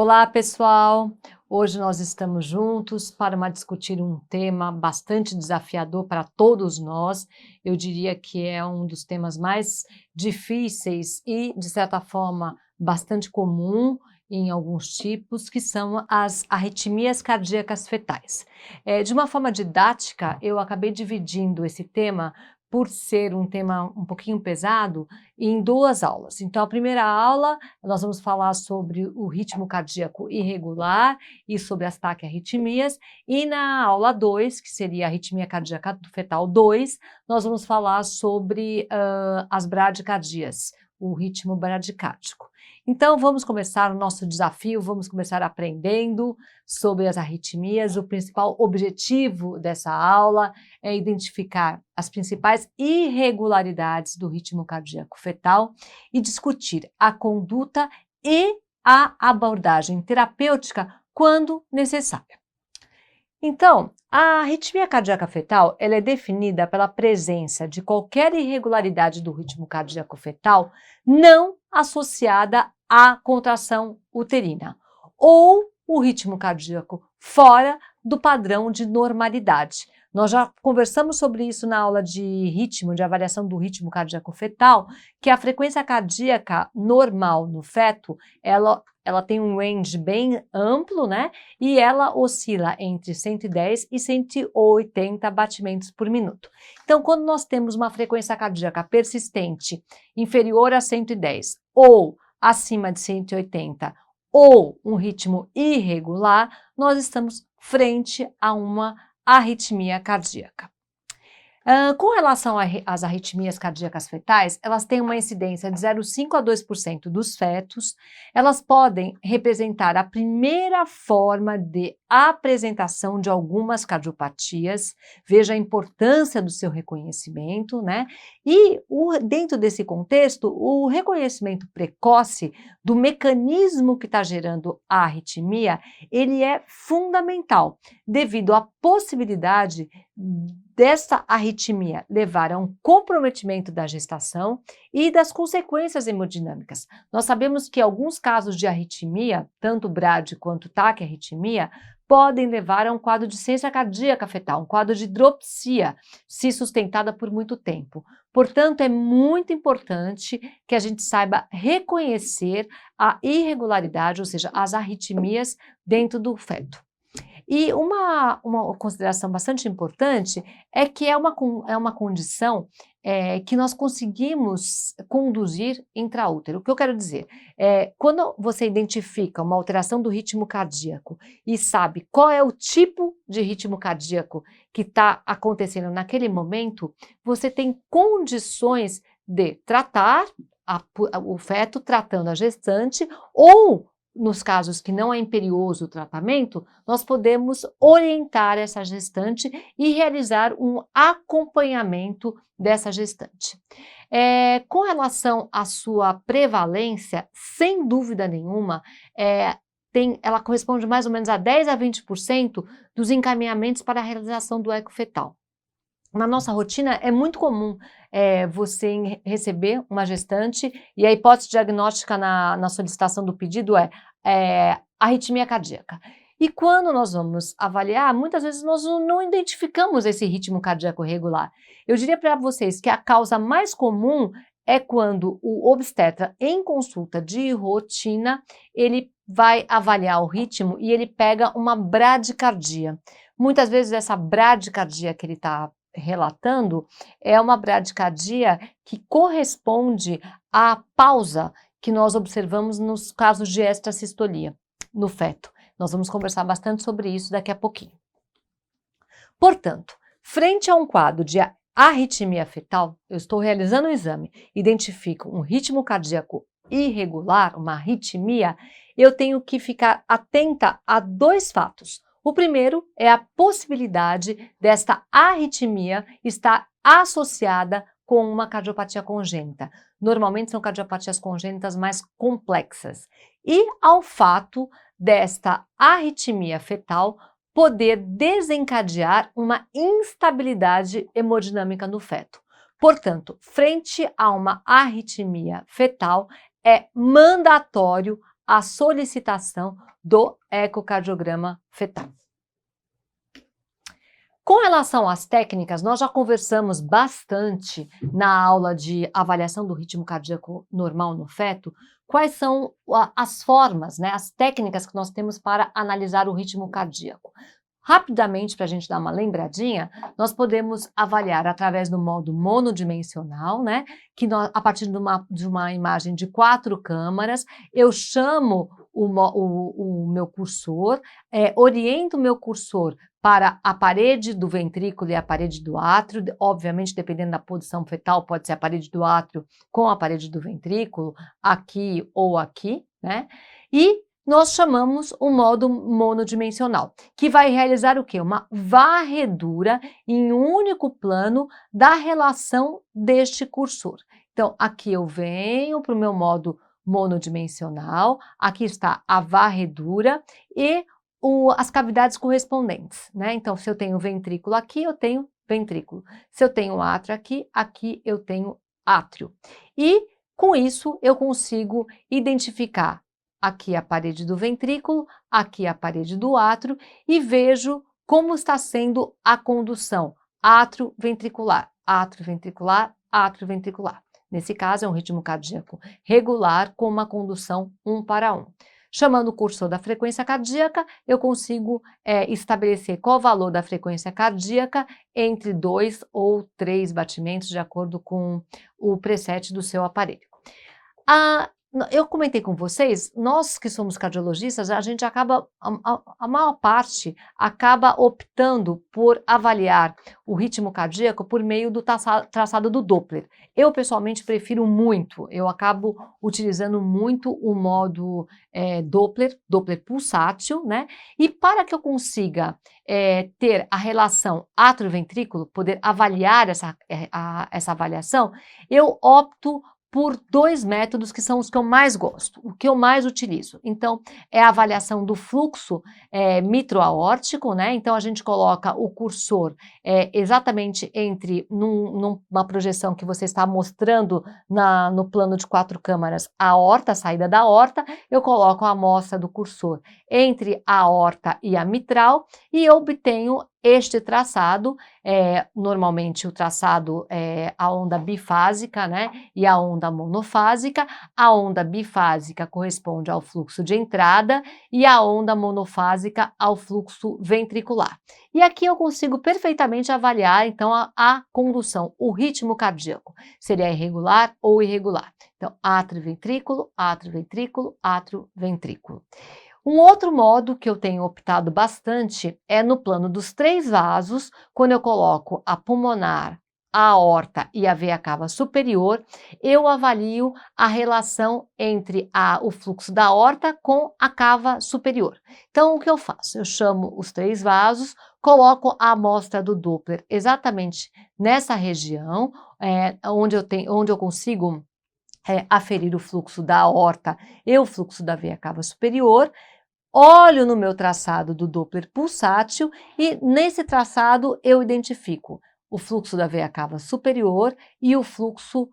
Olá, pessoal! Hoje nós estamos juntos para discutir um tema bastante desafiador para todos nós. Eu diria que é um dos temas mais difíceis e, de certa forma, bastante comum em alguns tipos, que são as arritmias cardíacas fetais. De uma forma didática, eu acabei dividindo esse tema, por ser um tema um pouquinho pesado, em duas aulas. Então, a primeira aula, nós vamos falar sobre o ritmo cardíaco irregular e sobre as taquiarritmias, e na aula 2, que seria a arritmia cardíaca fetal 2, nós vamos falar sobre as bradicardias, o ritmo bradicárdico. Então, vamos começar o nosso desafio, vamos começar aprendendo sobre as arritmias. O principal objetivo dessa aula é identificar as principais irregularidades do ritmo cardíaco fetal e discutir a conduta e a abordagem terapêutica quando necessária. Então, a arritmia cardíaca fetal ela é definida pela presença de qualquer irregularidade do ritmo cardíaco fetal não associada à contração uterina ou o ritmo cardíaco fora do padrão de normalidade. Nós já conversamos sobre isso na aula de ritmo, de avaliação do ritmo cardíaco fetal, que a frequência cardíaca normal no feto, ela tem um range bem amplo, né? E ela oscila entre 110 e 180 batimentos por minuto. Então, quando nós temos uma frequência cardíaca persistente inferior a 110 ou acima de 180 ou um ritmo irregular, nós estamos frente a uma arritmia cardíaca. Com relação às arritmias cardíacas fetais, elas têm uma incidência de 0,5 a 2% dos fetos. Elas podem representar a primeira forma de apresentação de algumas cardiopatias. Veja a importância do seu reconhecimento, né? E dentro desse contexto, o reconhecimento precoce do mecanismo que está gerando a arritmia, ele é fundamental, devido à possibilidade dessa arritmia levar a um comprometimento da gestação e das consequências hemodinâmicas. Nós sabemos que alguns casos de arritmia, tanto bradi quanto taquiarritmia, podem levar a um quadro de ciência cardíaca fetal, um quadro de hidropsia, se sustentada por muito tempo. Portanto, é muito importante que a gente saiba reconhecer a irregularidade, ou seja, as arritmias dentro do feto. E uma consideração bastante importante é que é uma condição que nós conseguimos conduzir intraútero. O que eu quero dizer? Quando você identifica uma alteração do ritmo cardíaco e sabe qual é o tipo de ritmo cardíaco que está acontecendo naquele momento, você tem condições de tratar o feto, tratando a gestante, ou nos casos que não é imperioso o tratamento, nós podemos orientar essa gestante e realizar um acompanhamento dessa gestante. Com relação à sua prevalência, sem dúvida nenhuma, ela corresponde mais ou menos a 10 a 20% dos encaminhamentos para a realização do eco fetal. Na nossa rotina é muito comum você receber uma gestante e a hipótese diagnóstica na solicitação do pedido é arritmia cardíaca. E quando nós vamos avaliar, muitas vezes nós não identificamos esse ritmo cardíaco irregular. Eu diria para vocês que a causa mais comum é quando o obstetra, em consulta de rotina, ele vai avaliar o ritmo e ele pega uma bradicardia. Muitas vezes essa bradicardia que ele está relatando é uma bradicardia que corresponde à pausa que nós observamos nos casos de extrassistolia no feto. Nós vamos conversar bastante sobre isso daqui a pouquinho. Portanto, frente a um quadro de arritmia fetal, eu estou realizando um exame, identifico um ritmo cardíaco irregular, uma arritmia, eu tenho que ficar atenta a dois fatos. O primeiro é a possibilidade desta arritmia estar associada com uma cardiopatia congênita. Normalmente são cardiopatias congênitas mais complexas. E ao fato desta arritmia fetal poder desencadear uma instabilidade hemodinâmica no feto. Portanto, frente a uma arritmia fetal, é mandatório a solicitação do ecocardiograma fetal. Com relação às técnicas, nós já conversamos bastante na aula de avaliação do ritmo cardíaco normal no feto, quais são as formas, né, as técnicas que nós temos para analisar o ritmo cardíaco. Rapidamente, para a gente dar uma lembradinha, nós podemos avaliar através do modo monodimensional, né, que a partir de uma imagem de 4 câmaras, eu chamo o meu cursor, oriento o meu cursor para a parede do ventrículo e a parede do átrio, obviamente dependendo da posição fetal, pode ser a parede do átrio com a parede do ventrículo, aqui ou aqui, né? E nós chamamos o modo monodimensional, que vai realizar o quê? Uma varredura em um único plano da relação deste cursor. Então, aqui eu venho para o meu modo monodimensional, aqui está a varredura e as cavidades correspondentes, né? Então, se eu tenho ventrículo aqui, eu tenho ventrículo. Se eu tenho átrio aqui, aqui eu tenho átrio. E, com isso, eu consigo identificar aqui a parede do ventrículo, aqui a parede do átrio e vejo como está sendo a condução átrio-ventricular, átrio-ventricular, átrio-ventricular. Nesse caso, é um ritmo cardíaco regular com uma condução 1:1. Chamando o cursor da frequência cardíaca, eu consigo estabelecer qual o valor da frequência cardíaca entre 2 ou 3 batimentos, de acordo com o preset do seu aparelho. Eu comentei com vocês, nós que somos cardiologistas, a gente acaba, a maior parte acaba optando por avaliar o ritmo cardíaco por meio do traçado do Doppler. Eu, pessoalmente, prefiro muito, eu acabo utilizando muito o modo Doppler pulsátil, né? E para que eu consiga ter a relação átrio-ventrículo, poder avaliar essa avaliação, eu opto por 2 métodos que são os que eu mais gosto, o que eu mais utilizo. Então, é a avaliação do fluxo mitro-aórtico, né? Então, a gente coloca o cursor exatamente numa projeção que você está mostrando no plano de 4 câmaras, a aorta, a saída da aorta, eu coloco a amostra do cursor entre a aorta e a mitral e eu obtenho este traçado, normalmente o traçado é a onda bifásica, né, e a onda monofásica. A onda bifásica corresponde ao fluxo de entrada e a onda monofásica ao fluxo ventricular. E aqui eu consigo perfeitamente avaliar, então, a condução, o ritmo cardíaco, seria irregular ou irregular. Então, átrio-ventrículo, átrio-ventrículo, átrio-ventrículo. Um outro modo que eu tenho optado bastante é no plano dos 3 vasos, quando eu coloco a pulmonar, a aorta e a veia cava superior, eu avalio a relação entre o fluxo da aorta com a cava superior. Então, o que eu faço? Eu chamo os 3 vasos, coloco a amostra do Doppler exatamente nessa região, onde eu consigo aferir o fluxo da aorta e o fluxo da veia cava superior. Olho no meu traçado do Doppler pulsátil e nesse traçado eu identifico o fluxo da veia cava superior e o fluxo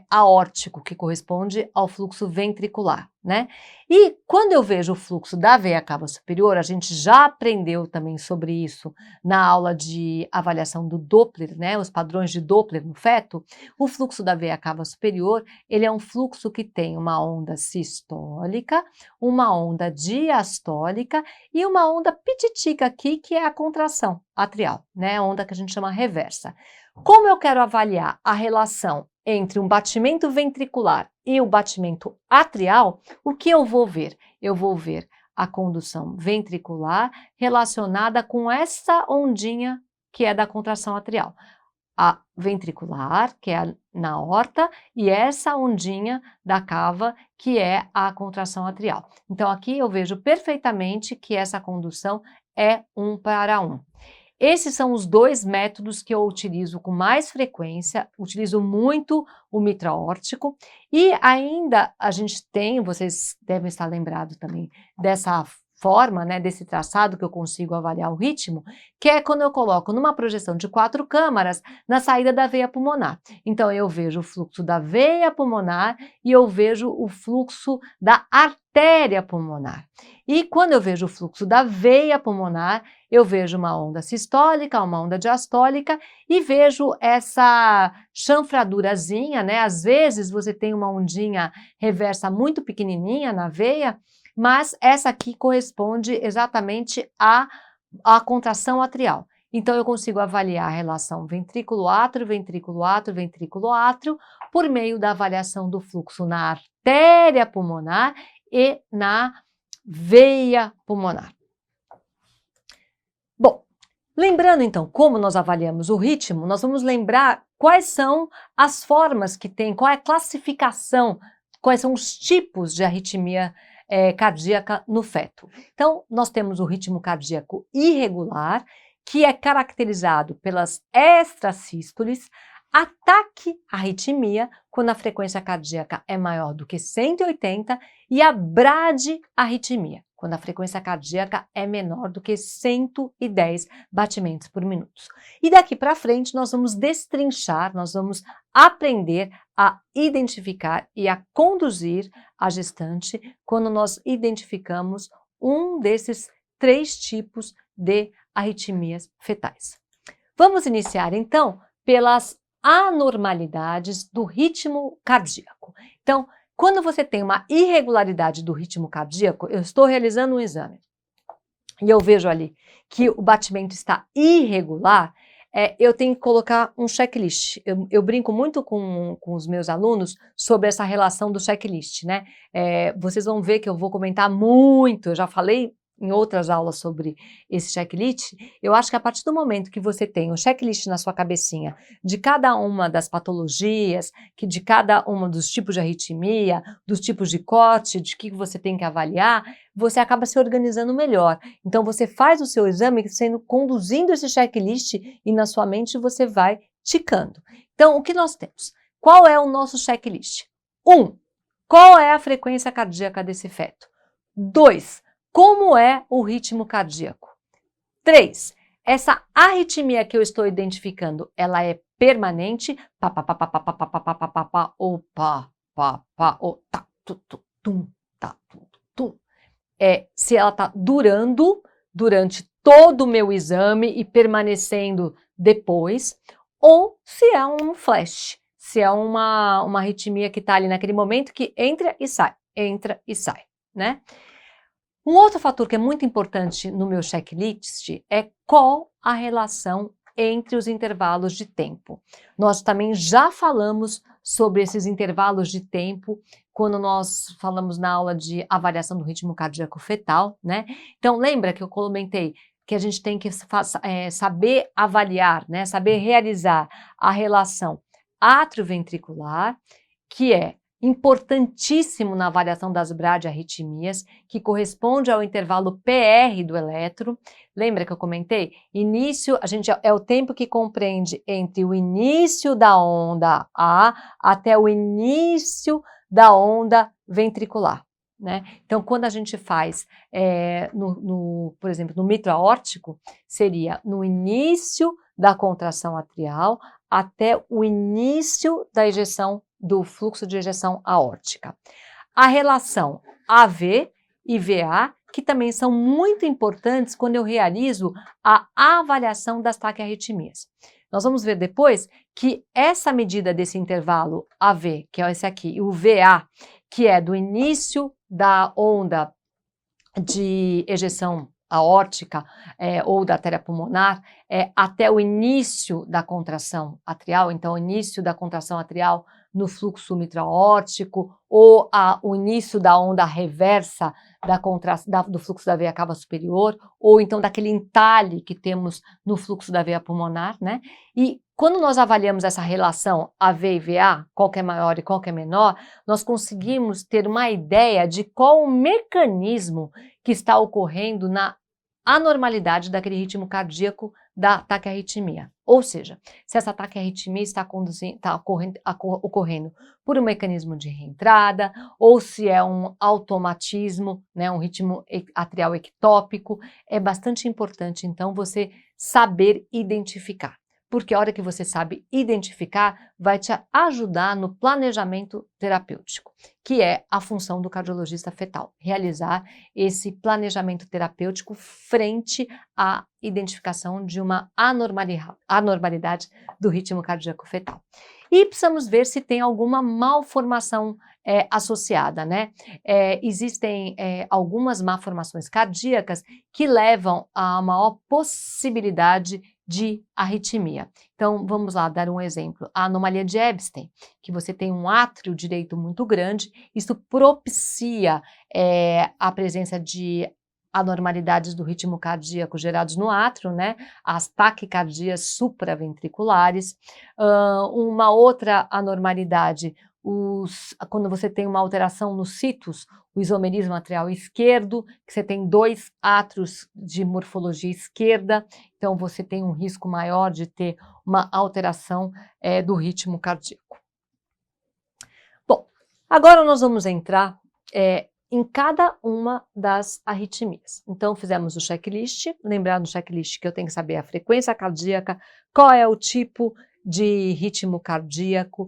aórtico, que corresponde ao fluxo ventricular, né? E quando eu vejo o fluxo da veia cava superior, a gente já aprendeu também sobre isso na aula de avaliação do Doppler, né? Os padrões de Doppler no feto. O fluxo da veia cava superior, ele é um fluxo que tem uma onda sistólica, uma onda diastólica e uma onda pititica aqui, que é a contração atrial, né? A onda que a gente chama reversa. Como eu quero avaliar a relação entre um batimento ventricular e o batimento atrial, o que eu vou ver? Eu vou ver a condução ventricular relacionada com essa ondinha que é da contração atrial. A ventricular, que é na aorta, e essa ondinha da cava, que é a contração atrial. Então, aqui eu vejo perfeitamente que essa condução é 1:1. Esses são os 2 métodos que eu utilizo com mais frequência, utilizo muito o mitro-aórtico e ainda a gente tem, vocês devem estar lembrados também dessa forma, né, desse traçado que eu consigo avaliar o ritmo, que é quando eu coloco numa projeção de 4 câmaras na saída da veia pulmonar. Então, eu vejo o fluxo da veia pulmonar e eu vejo o fluxo da artéria pulmonar. E quando eu vejo o fluxo da veia pulmonar, eu vejo uma onda sistólica, uma onda diastólica e vejo essa chanfradurazinha, né? Às vezes você tem uma ondinha reversa muito pequenininha na veia, mas essa aqui corresponde exatamente à contração atrial. Então, eu consigo avaliar a relação ventrículo-átrio, ventrículo-átrio, ventrículo-átrio, por meio da avaliação do fluxo na artéria pulmonar e na veia pulmonar. Bom, lembrando então como nós avaliamos o ritmo, nós vamos lembrar quais são as formas que tem, qual é a classificação, quais são os tipos de arritmia cardíaca no feto. Então, nós temos o ritmo cardíaco irregular, que é caracterizado pelas extrasístoles, ataque arritmia, quando a frequência cardíaca é maior do que 180, e a bradiarritmia, quando a frequência cardíaca é menor do que 110 batimentos por minuto. E daqui para frente nós vamos destrinchar, nós vamos aprender a identificar e a conduzir a gestante quando nós identificamos um desses 3 tipos de arritmias fetais. Vamos iniciar então pelas anormalidades do ritmo cardíaco. Então, quando você tem uma irregularidade do ritmo cardíaco, eu estou realizando um exame e eu vejo ali que o batimento está irregular, eu tenho que colocar um checklist. Eu brinco muito com os meus alunos sobre essa relação do checklist, né? Vocês vão ver que eu vou comentar muito, eu já falei em outras aulas sobre esse checklist. Eu acho que a partir do momento que você tem um checklist na sua cabecinha de cada uma das patologias, de cada um dos tipos de arritmia, dos tipos de corte, de que você tem que avaliar, você acaba se organizando melhor. Então você faz o seu exame conduzindo esse checklist e na sua mente você vai ticando. Então o que nós temos? Qual é o nosso checklist? 1. Qual é a frequência cardíaca desse feto? 2. Como é o ritmo cardíaco? 3. Essa arritmia que eu estou identificando, ela é permanente? Pá, pá, pá, pá, pá, pá, pá, pá, pá, pá, pá, pá, ou pá, pá, pá, ou tá, tu, tu, tum, tá, tu, tum. Se ela está durando durante todo o meu exame e permanecendo depois, ou se é um flash, se é uma arritmia que está ali naquele momento que entra e sai, né? Um outro fator que é muito importante no meu checklist é qual a relação entre os intervalos de tempo. Nós também já falamos sobre esses intervalos de tempo quando nós falamos na aula de avaliação do ritmo cardíaco fetal, né? Então, lembra que eu comentei que a gente tem que saber avaliar, né? Saber realizar a relação atrioventricular, que é importantíssimo na avaliação das bradiarritmias, que corresponde ao intervalo PR do eletro. Lembra que eu comentei? Início, é o tempo que compreende entre o início da onda A até o início da onda ventricular, né? Então, quando a gente faz, por exemplo, no mitro aórtico, seria no início da contração atrial até o início da ejeção do fluxo de ejeção aórtica. A relação AV e VA, que também são muito importantes quando eu realizo a avaliação das taquiarritmias. Nós vamos ver depois que essa medida desse intervalo AV, que é esse aqui, e o VA, que é do início da onda de ejeção aórtica ou da artéria pulmonar, até o início da contração atrial, então o início da contração atrial no fluxo mitral-aórtico, ou o início da onda reversa do fluxo da veia cava superior, ou então daquele entalhe que temos no fluxo da veia pulmonar, né? E quando nós avaliamos essa relação AV e VA, qual que é maior e qual que é menor, nós conseguimos ter uma ideia de qual o mecanismo que está ocorrendo na anormalidade daquele ritmo cardíaco da taquiarritmia. Ou seja, se essa taquiarritmia está ocorrendo por um mecanismo de reentrada, ou se é um automatismo, né, um ritmo atrial ectópico, é bastante importante, então, você saber identificar. Porque a hora que você sabe identificar, vai te ajudar no planejamento terapêutico, que é a função do cardiologista fetal, realizar esse planejamento terapêutico frente à identificação de uma anormalidade do ritmo cardíaco fetal. E precisamos ver se tem alguma malformação associada, né? Existem algumas malformações cardíacas que levam a maior possibilidade de arritmia. Então, vamos lá dar um exemplo. A anomalia de Ebstein, que você tem um átrio direito muito grande, isso propicia a presença de anormalidades do ritmo cardíaco gerados no átrio, né? As taquicardias supraventriculares. Uma outra anormalidade, quando você tem uma alteração nos sitos, o isomerismo atrial esquerdo, que você tem 2 átrios de morfologia esquerda, então você tem um risco maior de ter uma alteração do ritmo cardíaco. Bom, agora nós vamos entrar em cada uma das arritmias. Então, fizemos o checklist, lembrar no checklist que eu tenho que saber a frequência cardíaca, qual é o tipo de ritmo cardíaco,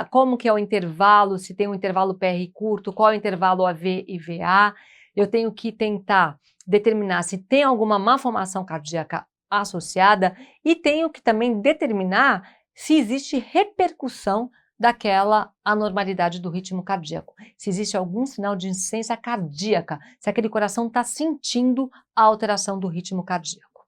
como que é o intervalo, se tem um intervalo PR curto, qual é o intervalo AV e VA. Eu tenho que tentar determinar se tem alguma malformação cardíaca associada e tenho que também determinar se existe repercussão daquela anormalidade do ritmo cardíaco, se existe algum sinal de insuficiência cardíaca, se aquele coração está sentindo a alteração do ritmo cardíaco.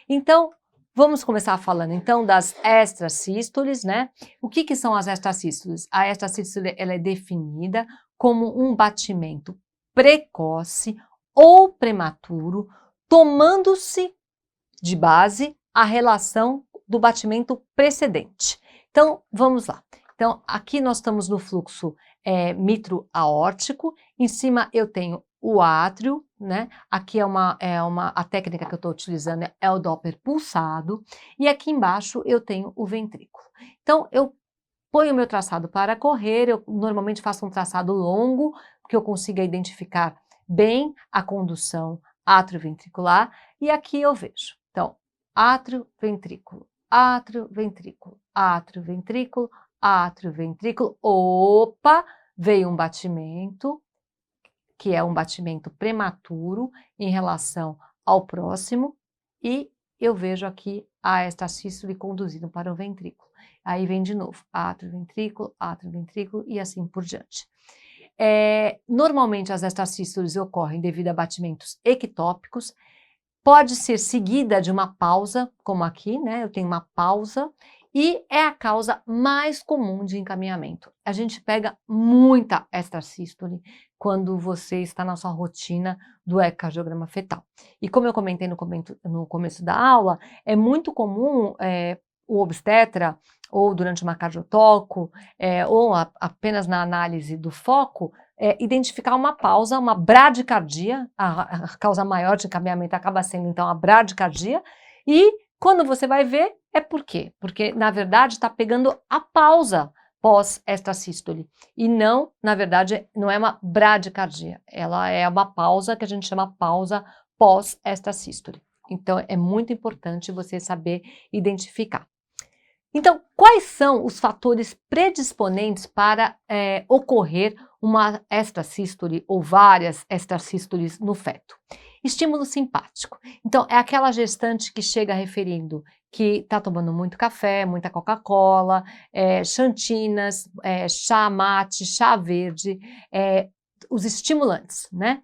Então, vamos começar falando então das extrasístoles, né? O que são as extrasístoles? A extrasístole ela é definida como um batimento precoce ou prematuro, tomando-se de base a relação do batimento precedente. Então, vamos lá. Então, aqui nós estamos no fluxo mitro-aórtico, em cima eu tenho o átrio, né? Aqui a técnica que eu estou utilizando é o Doppler pulsado, e aqui embaixo eu tenho o ventrículo. Então, eu ponho o meu traçado para correr, eu normalmente faço um traçado longo, porque eu consiga identificar bem a condução átrio-ventricular, e aqui eu vejo. Então, átrio-ventrículo, átrio-ventrículo, átrio-ventrículo, átrio-ventrículo, opa, veio um batimento, que é um batimento prematuro em relação ao próximo, e eu vejo aqui a extrasístole conduzindo para o ventrículo. Aí vem de novo, átrio-ventrículo, átrio-ventrículo e assim por diante. Normalmente as extrasístoles ocorrem devido a batimentos ectópicos, pode ser seguida de uma pausa, como aqui, né? Eu tenho uma pausa, e é a causa mais comum de encaminhamento. A gente pega muita extrasístole quando você está na sua rotina do ecocardiograma fetal. E como eu comentei no começo da aula, é muito comum o obstetra, ou durante uma cardiotoco, ou apenas na análise do foco, identificar uma pausa, uma bradicardia, a causa maior de encaminhamento acaba sendo então a bradicardia, e quando você vai ver, é por quê? Porque, na verdade, está pegando a pausa pós-extrasístole, e não, na verdade, não é uma bradicardia, ela é uma pausa que a gente chama pausa pós-extrasístole. Então, é muito importante você saber identificar. Então, quais são os fatores predisponentes para ocorrer uma extrasístole ou várias extrasístoles no feto? Estímulo simpático. Então, é aquela gestante que chega referindo que está tomando muito café, muita Coca-Cola, xantinas, chá mate, chá verde, os estimulantes, né?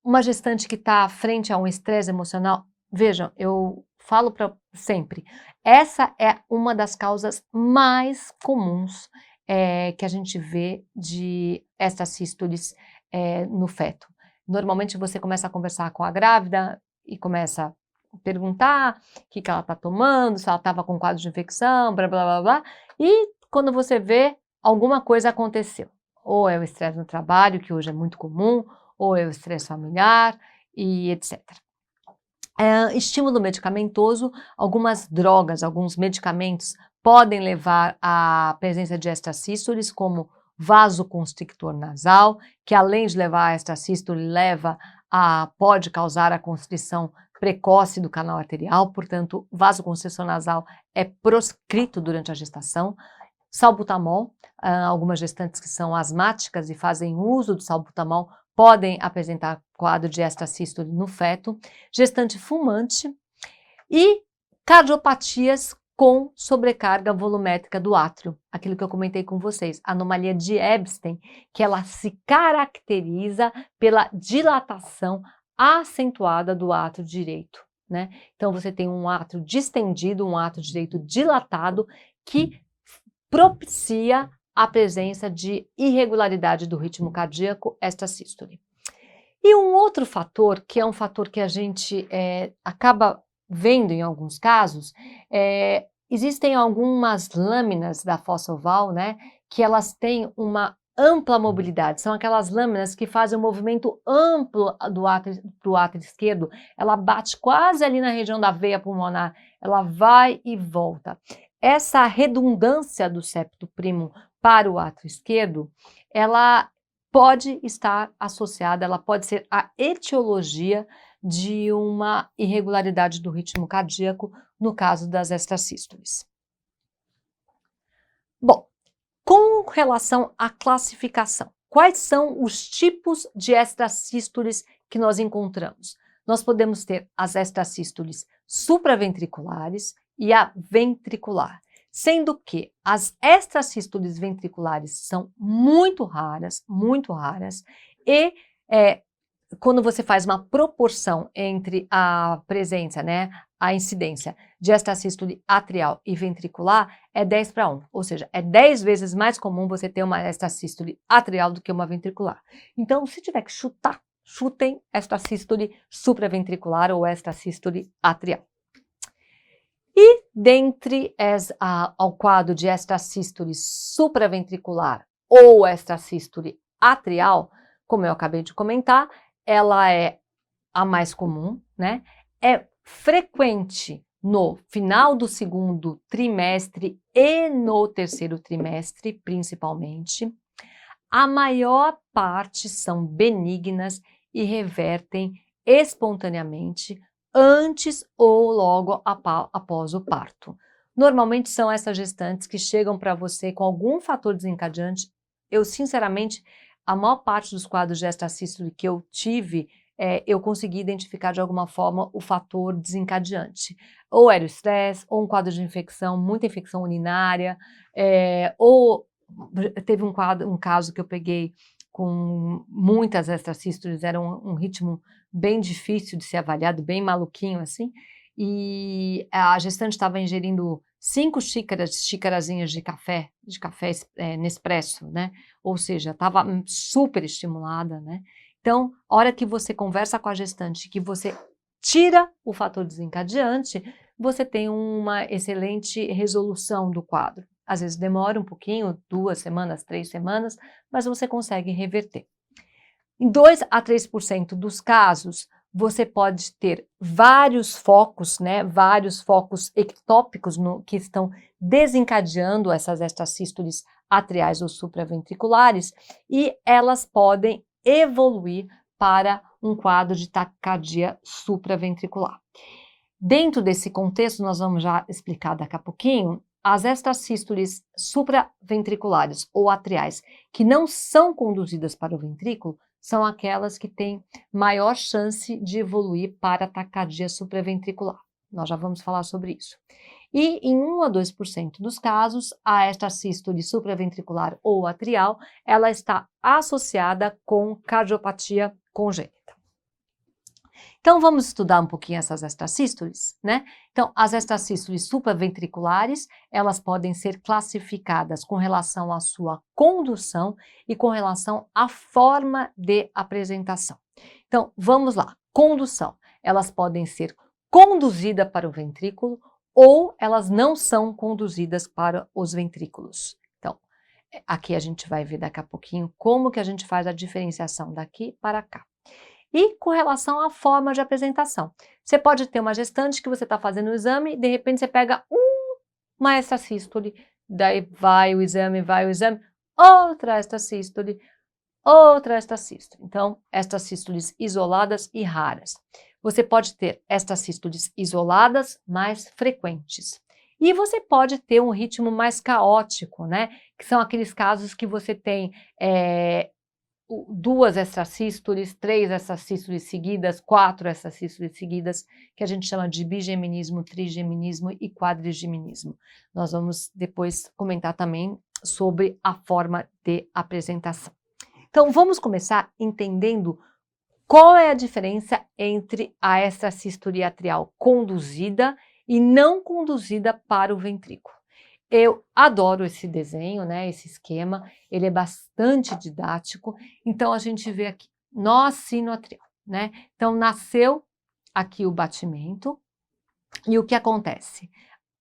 Uma gestante que está frente a um estresse emocional, vejam, eu falo para sempre, essa é uma das causas mais comuns que a gente vê de extrasístoles no feto. Normalmente você começa a conversar com a grávida e começa a perguntar o que ela está tomando, se ela estava com quadro de infecção, blá, blá, blá, blá, e quando você vê, alguma coisa aconteceu. Ou é o estresse no trabalho, que hoje é muito comum, ou é o estresse familiar, e etc. Estímulo medicamentoso, algumas drogas, alguns medicamentos podem levar à presença de extrasístoles, como vasoconstrictor nasal, que além de levar a extrasístole, pode causar a constrição precoce do canal arterial, portanto, vasoconstrição nasal é proscrito durante a gestação. Salbutamol, algumas gestantes que são asmáticas e fazem uso do salbutamol podem apresentar quadro de extrasístole no feto, gestante fumante e cardiopatias com sobrecarga volumétrica do átrio, aquilo que eu comentei com vocês, a anomalia de Ebstein, que ela se caracteriza pela dilatação acentuada do átrio direito, né? Então você tem um átrio distendido, um átrio direito dilatado, que propicia a presença de irregularidade do ritmo cardíaco, extrasístole. E um outro fator, que é um fator que a gente acaba vendo em alguns casos, existem algumas lâminas da fossa oval, né, que elas têm uma ampla mobilidade, são aquelas lâminas que fazem um movimento amplo do átrio esquerdo, ela bate quase ali na região da veia pulmonar, ela vai e volta. Essa redundância do septo primo para o átrio esquerdo, ela pode estar associada, ela pode ser a etiologia de uma irregularidade do ritmo cardíaco, no caso das extrasístoles. Bom, com relação à classificação, quais são os tipos de extrasístoles que nós encontramos? Nós podemos ter as extrasístoles supraventriculares e a ventricular, sendo que as extrasístoles ventriculares são muito raras, e quando você faz uma proporção entre a presença, né, a incidência de extrasístole atrial e ventricular, é 10:1, ou seja, é 10 vezes mais comum você ter uma extrasístole atrial do que uma ventricular. Então, se tiver que chutar, chutem extrasístole supraventricular ou extrasístole atrial. E dentre ao quadro de extrasístole supraventricular ou extrasístole atrial, como eu acabei de comentar, ela é a mais comum, né? É frequente no final do segundo trimestre e no terceiro trimestre, principalmente. A maior parte são benignas e revertem espontaneamente antes ou logo após o parto. Normalmente são essas gestantes que chegam para você com algum fator desencadeante. Eu, sinceramente, a maior parte dos quadros de extrasístole que eu tive, eu consegui identificar de alguma forma o fator desencadeante. Ou era o estresse, ou um quadro de infecção, muita infecção urinária, ou teve um caso que eu peguei com muitas extrasístoles, era um ritmo bem difícil de ser avaliado, bem maluquinho assim, e a gestante estava ingerindo 5 xicarazinhas de café Nespresso, né? Ou seja, estava super estimulada, né? Então, a hora que você conversa com a gestante, que você tira o fator desencadeante, você tem uma excelente resolução do quadro. Às vezes demora um pouquinho, 2 semanas, 3 semanas, mas você consegue reverter. Em 2 a 3% dos casos, você pode ter vários focos, né, vários focos ectópicos que estão desencadeando essas extrasístoles atriais ou supraventriculares, e elas podem evoluir para um quadro de taquicardia supraventricular. Dentro desse contexto, nós vamos já explicar daqui a pouquinho, as extrasístoles supraventriculares ou atriais que não são conduzidas para o ventrículo são aquelas que têm maior chance de evoluir para a taquicardia supraventricular. Nós já vamos falar sobre isso. E em 1 a 2% dos casos, a extrasístole supraventricular ou atrial, ela está associada com cardiopatia congênita. Então, vamos estudar um pouquinho essas extrasístoles, né? Então, as extrasístoles supraventriculares, elas podem ser classificadas com relação à sua condução e com relação à forma de apresentação. Então, vamos lá. Condução. Elas podem ser conduzidas para o ventrículo ou elas não são conduzidas para os ventrículos. Então, aqui a gente vai ver daqui a pouquinho como que a gente faz a diferenciação daqui para cá. E com relação à forma de apresentação. Você pode ter uma gestante que você está fazendo o exame e de repente você pega uma extrasístole, daí vai o exame, outra extrasístole, outra extrasístole. Então, extrasístoles isoladas e raras. Você pode ter extrasístoles isoladas mais frequentes. E você pode ter um ritmo mais caótico, né? Que são aqueles casos que você tem 2 extrasístoles, 3 extrasístoles seguidas, 4 extrasístoles seguidas, que a gente chama de bigeminismo, trigeminismo e quadrigeminismo. Nós vamos depois comentar também sobre a forma de apresentação. Então, vamos começar entendendo qual é a diferença entre a extrasístole atrial conduzida e não conduzida para o ventrículo. Eu adoro esse desenho, né, esse esquema, ele é bastante didático, então a gente vê aqui, nó sinoatrial, né? Então nasceu aqui o batimento e o que acontece?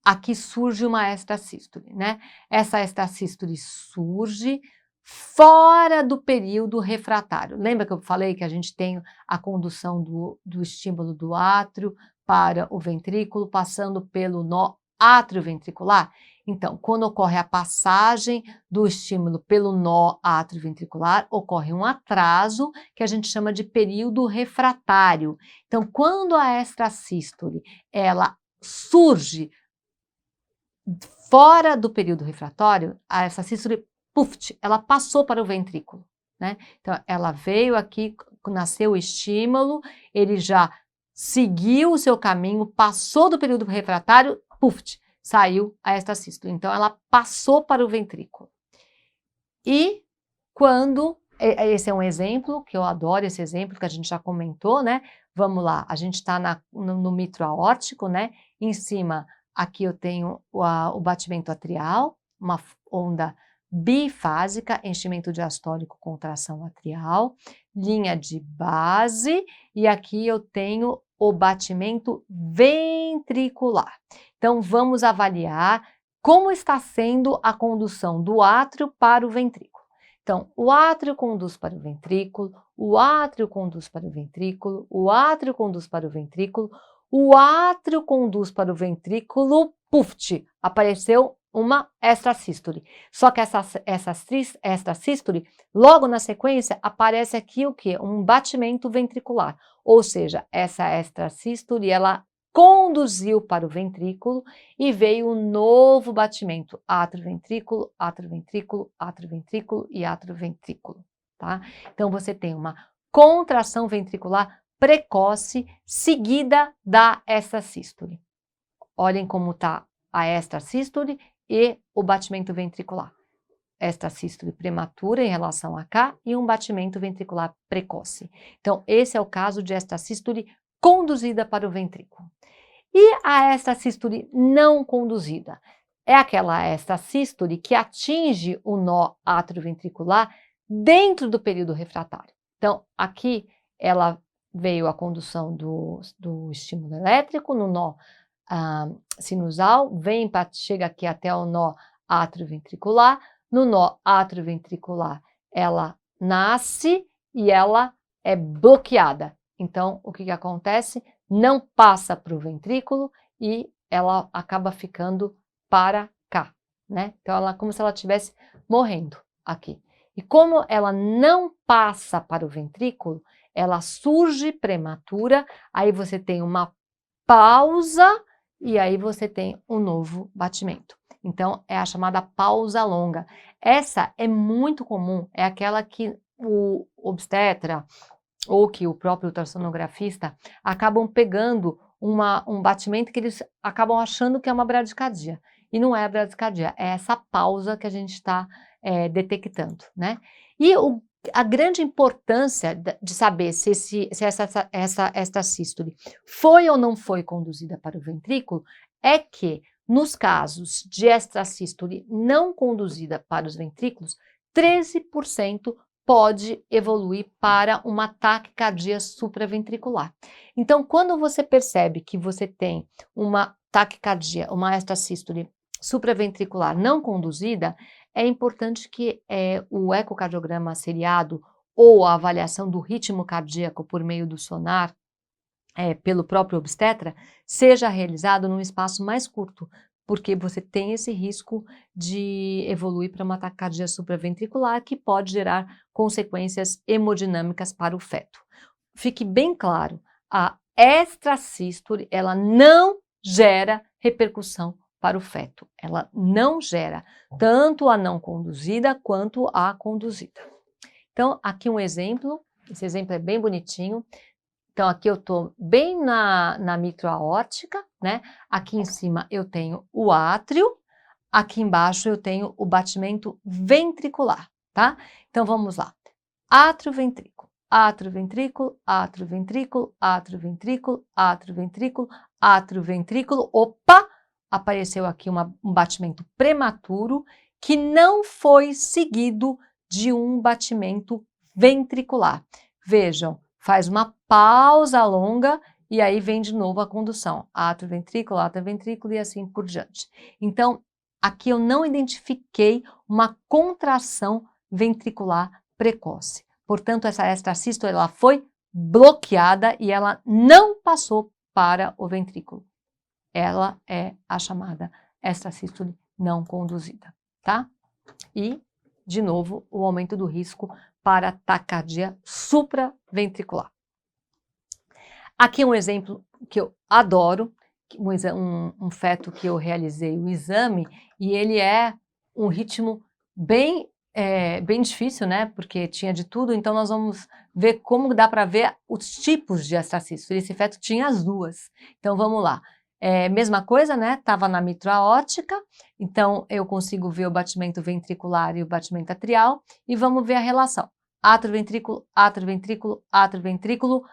Aqui surge uma extrasístole, né? Essa extrasístole surge fora do período refratário. Lembra que eu falei que a gente tem a condução do estímulo do átrio para o ventrículo, passando pelo nó atrioventricular? Então, quando ocorre a passagem do estímulo pelo nó atrioventricular, ocorre um atraso que a gente chama de período refratário. Então, quando a extrasístole ela surge fora do período refratório, a extrasístole, ela passou para o ventrículo, né? Então, ela veio aqui, nasceu o estímulo, ele já seguiu o seu caminho, passou do período refratário, saiu a extrasístole. Então, ela passou para o ventrículo. E quando, esse é um exemplo, que eu adoro esse exemplo, que a gente já comentou, né? Vamos lá, a gente está no mitro aórtico, né? Em cima, aqui eu tenho o batimento atrial, uma onda bifásica, enchimento diastólico, contração atrial, linha de base, e aqui eu tenho o batimento ventricular. Então, vamos avaliar como está sendo a condução do átrio para o ventrículo. Então, o átrio conduz para o ventrículo, o átrio conduz para o ventrículo, o átrio conduz para o ventrículo, o átrio conduz para o ventrículo, apareceu uma extrasístole. Só que essa extrasístole, logo na sequência, aparece aqui o quê? Um batimento ventricular. Ou seja, essa extrasístole, ela conduziu para o ventrículo e veio um novo batimento, átrio-ventrículo, átrio-ventrículo, átrio-ventrículo e átrio-ventrículo, tá? Então, você tem uma contração ventricular precoce seguida da extrasístole. Olhem como está a extrasístole e o batimento ventricular. Extrasístole prematura em relação a cá e um batimento ventricular precoce. Então, esse é o caso de extrasístole conduzida para o ventrículo. E a extrasístole não conduzida? É aquela extrasístole que atinge o nó atrioventricular dentro do período refratário. Então, aqui ela veio a condução do estímulo elétrico no nó sinusal, chega aqui até o nó atrioventricular. No nó atrioventricular, ela nasce e ela é bloqueada. Então, o que acontece? Não passa para o ventrículo e ela acaba ficando para cá, né? Então, ela como se ela estivesse morrendo aqui. E como ela não passa para o ventrículo, ela surge prematura, aí você tem uma pausa e aí você tem um novo batimento. Então, é a chamada pausa longa. Essa é muito comum, é aquela que o obstetra ou que o próprio ultrassonografista acabam pegando um batimento que eles acabam achando que é uma bradicardia. E não é a bradicardia, é essa pausa que a gente está detectando, né? E a grande importância de saber se essa sístole foi ou não foi conduzida para o ventrículo é que, nos casos de extrasístole não conduzida para os ventrículos, 13% pode evoluir para uma taquicardia supraventricular. Então, quando você percebe que você tem uma taquicardia, uma extrasístole supraventricular não conduzida, é importante que o ecocardiograma seriado ou a avaliação do ritmo cardíaco por meio do sonar, pelo próprio obstetra, seja realizado num espaço mais curto, porque você tem esse risco de evoluir para uma taquicardia supraventricular que pode gerar consequências hemodinâmicas para o feto. Fique bem claro, a extrasístole, ela não gera repercussão para o feto. Ela não gera tanto a não conduzida quanto a conduzida. Então, aqui um exemplo, esse exemplo é bem bonitinho. Então, aqui eu estou bem na microaórtica, né? Aqui em cima eu tenho o átrio, aqui embaixo eu tenho o batimento ventricular, tá? Então, vamos lá. Átrio, ventrículo, átrio, ventrículo, átrio, ventrículo, átrio, ventrículo, átrio, ventrículo, átrio, ventrículo. Opa! Apareceu aqui um batimento prematuro que não foi seguido de um batimento ventricular. Vejam, faz uma pausa longa e aí vem de novo a condução. Átrio, ventrículo e assim por diante. Então, aqui eu não identifiquei uma contração ventricular precoce. Portanto, essa extrasístole ela foi bloqueada e ela não passou para o ventrículo. Ela é a chamada extrasístole não conduzida, tá? E, de novo, o aumento do risco para taquicardia supraventricular. Aqui um exemplo que eu adoro, um feto que eu realizei o exame, e ele é um ritmo bem difícil, né? Porque tinha de tudo, então nós vamos ver como dá para ver os tipos de extrasístole. Esse feto tinha as duas. Então vamos lá. Mesma coisa, né? Estava na microaórtica, então eu consigo ver o batimento ventricular e o batimento atrial, e vamos ver a relação. Átrio, ventrículo, átrio, ventrículo, átrio, ventrículo,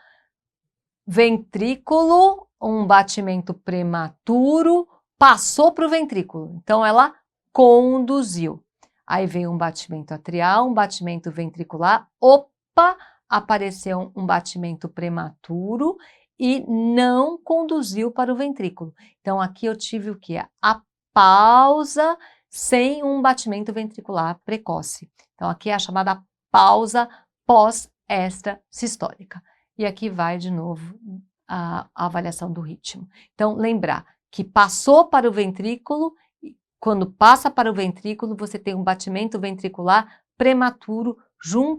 ventrículo, um batimento prematuro, passou para o ventrículo, então ela conduziu. Aí veio um batimento atrial, um batimento ventricular, opa, apareceu um batimento prematuro e não conduziu para o ventrículo. Então aqui eu tive o que? A pausa sem um batimento ventricular precoce. Então aqui é a chamada pausa pós-extrasistólica. E aqui vai de novo a avaliação do ritmo. Então, lembrar que passou para o ventrículo, quando passa para o ventrículo, você tem um batimento ventricular prematuro,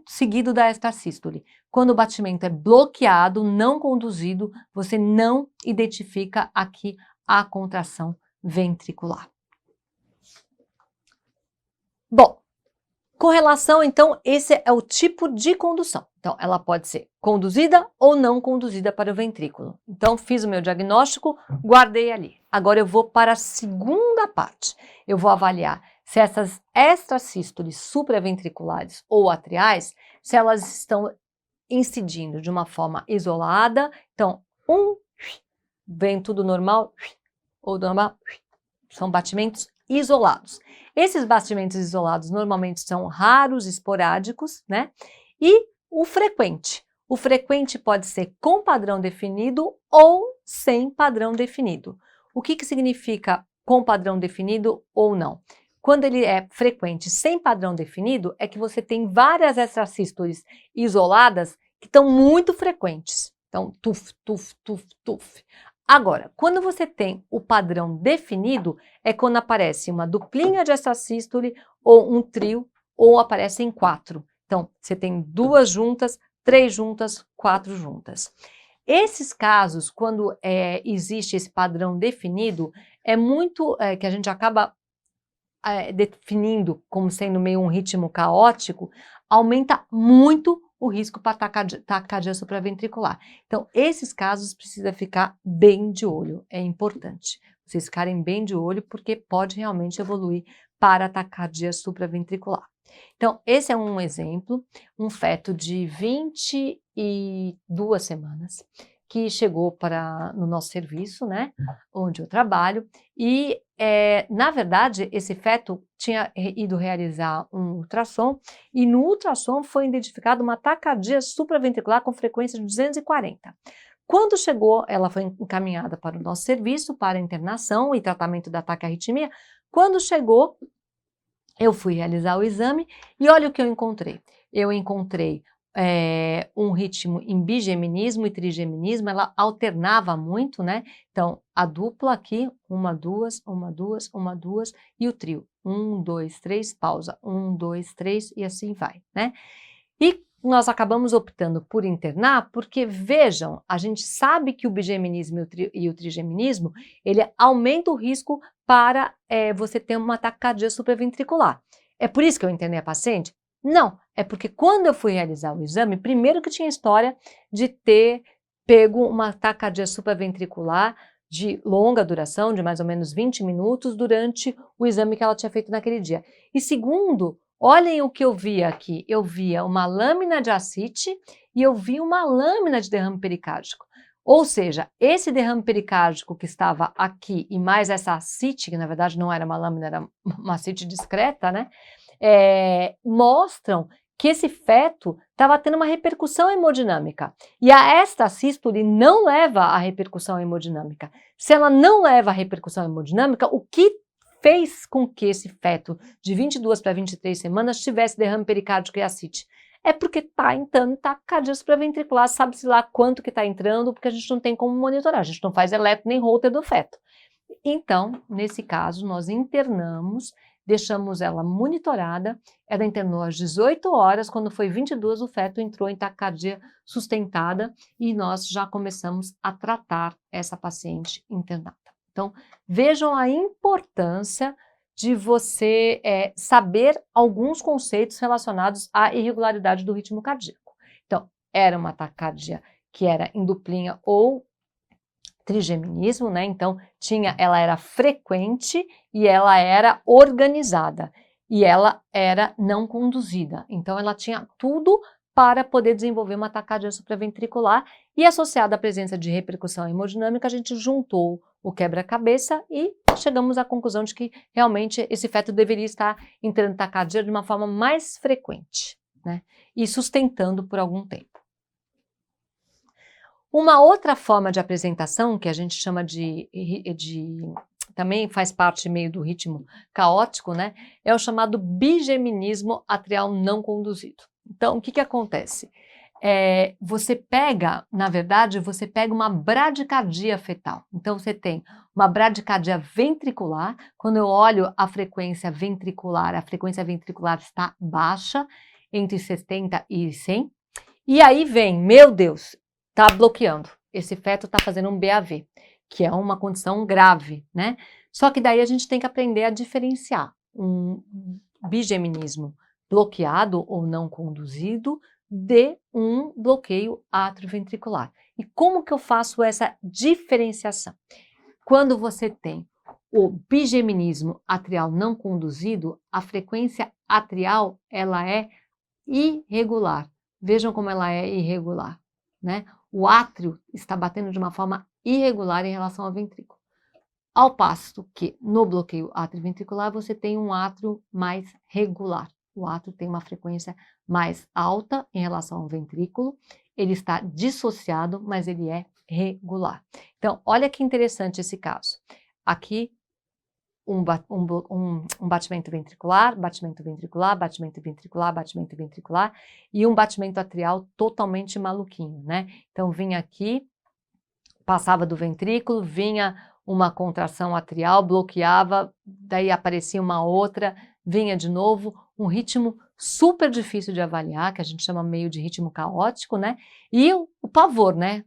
seguido da extrasístole. Quando o batimento é bloqueado, não conduzido, você não identifica aqui a contração ventricular. Bom, com relação, então, esse é o tipo de condução. Então, ela pode ser conduzida ou não conduzida para o ventrículo. Então, fiz o meu diagnóstico, guardei ali. Agora eu vou para a segunda parte. Eu vou avaliar se essas extrasístoles supraventriculares ou atriais, se elas estão incidindo de uma forma isolada. Então, vem tudo normal, ou normal, são batimentos isolados. Esses batimentos isolados normalmente são raros, esporádicos, né? E o frequente. O frequente pode ser com padrão definido ou sem padrão definido. O que significa com padrão definido ou não? Quando ele é frequente sem padrão definido, é que você tem várias extrasístoles isoladas que estão muito frequentes. Então, tuf, tuf, tuf, tuf. Agora, quando você tem o padrão definido, é quando aparece uma duplinha de extrasístole ou um trio, ou aparecem 4. Então, você tem 2 juntas, 3 juntas, 4 juntas. Esses casos, quando existe esse padrão definido, é muito que a gente acaba definindo como sendo meio um ritmo caótico, aumenta muito o risco para taquicardia supraventricular. Então, esses casos precisa ficar bem de olho, é importante vocês ficarem bem de olho, porque pode realmente evoluir para a taquicardia supraventricular. Então, esse é um exemplo, um feto de 22 semanas, que chegou no nosso serviço, né, onde eu trabalho, e, na verdade, esse feto tinha ido realizar um ultrassom, e no ultrassom foi identificada uma taquicardia supraventricular com frequência de 240. Quando chegou, ela foi encaminhada para o nosso serviço, para internação e tratamento da taquiarritmia. Quando chegou, eu fui realizar o exame e olha o que eu encontrei. Eu encontrei um ritmo em bigeminismo e trigeminismo, ela alternava muito, né? Então, a dupla aqui, 1, 2, 1, 2, 1, 2, e o trio, 1, 2, 3, pausa, 1, 2, 3, e assim vai, né? E nós acabamos optando por internar, porque, vejam, a gente sabe que o bigeminismo e o trigeminismo, ele aumenta o risco para você ter um ataque cardíaco supraventricular. É por isso que eu internei a paciente? Não, é porque quando eu fui realizar o exame, primeiro que tinha história de ter pego uma ataque cardíaco supraventricular de longa duração, de mais ou menos 20 minutos, durante o exame que ela tinha feito naquele dia. E segundo, olhem o que eu via aqui. Eu via uma lâmina de ascite e eu via uma lâmina de derrame pericárdico. Ou seja, esse derrame pericárdico que estava aqui e mais essa ascite, que na verdade não era uma lâmina, era uma ascite discreta, né? Mostram que esse feto estava tendo uma repercussão hemodinâmica. E a esta sístole não leva à repercussão hemodinâmica. Se ela não leva à repercussão hemodinâmica, o que fez com que esse feto de 22 para 23 semanas tivesse derrame pericárdico e ascite? É porque está entrando taquicardia supraventricular, sabe-se lá quanto que está entrando, porque a gente não tem como monitorar, a gente não faz eletro nem holter do feto. Então, nesse caso, nós internamos, deixamos ela monitorada, ela internou às 18 horas, quando foi 22 o feto entrou em taquicardia sustentada e nós já começamos a tratar essa paciente internada. Então, vejam a importância de você saber alguns conceitos relacionados à irregularidade do ritmo cardíaco. Então, era uma taquicardia que era em duplinha ou trigeminismo, né? Então, ela era frequente e ela era organizada e ela era não conduzida. Então, ela tinha tudo para poder desenvolver uma taquicardia supraventricular e associada à presença de repercussão hemodinâmica, a gente juntou o quebra-cabeça e chegamos à conclusão de que realmente esse feto deveria estar entrando em taquicardia de uma forma mais frequente, né? E sustentando por algum tempo. Uma outra forma de apresentação, que a gente chama também faz parte meio do ritmo caótico, né? É o chamado bigeminismo atrial não conduzido. Então, o que acontece? Você pega, na verdade, você pega uma bradicardia fetal. Então, você tem uma bradicardia ventricular. Quando eu olho a frequência ventricular está baixa, entre 70 e 100. E aí vem, meu Deus, está bloqueando. Esse feto está fazendo um BAV, que é uma condição grave, né? Só que daí a gente tem que aprender a diferenciar um bigeminismo bloqueado ou não conduzido de um bloqueio atrioventricular. E como que eu faço essa diferenciação? Quando você tem o bigeminismo atrial não conduzido, a frequência atrial ela é irregular. Vejam como ela é irregular, né? O átrio está batendo de uma forma irregular em relação ao ventrículo. Ao passo que no bloqueio atrioventricular você tem um átrio mais regular. O átrio tem uma frequência mais alta em relação ao ventrículo, ele está dissociado, mas ele é regular. Então, olha que interessante esse caso. Aqui, um batimento ventricular, batimento ventricular, batimento ventricular, batimento ventricular e um batimento atrial totalmente maluquinho, né? Então, vinha aqui, passava do ventrículo, vinha uma contração atrial, bloqueava, daí aparecia uma outra, vinha de novo, um ritmo super difícil de avaliar, que a gente chama meio de ritmo caótico, né? E o pavor, né?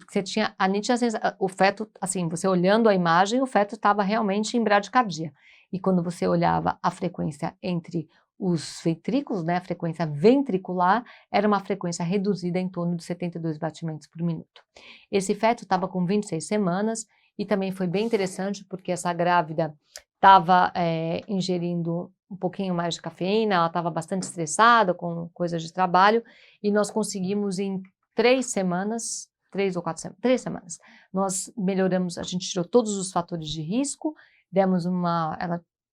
Você tinha a nítida sensação, o feto, assim, você olhando a imagem, o feto estava realmente em bradicardia. E quando você olhava a frequência entre os ventrículos, né, a frequência ventricular, era uma frequência reduzida em torno de 72 batimentos por minuto. Esse feto estava com 26 semanas e também foi bem interessante porque essa grávida estava ingerindo um pouquinho mais de cafeína, ela estava bastante estressada com coisas de trabalho e nós conseguimos em 3 semanas, 3 ou 4 semanas, 3 semanas, nós melhoramos, a gente tirou todos os fatores de risco,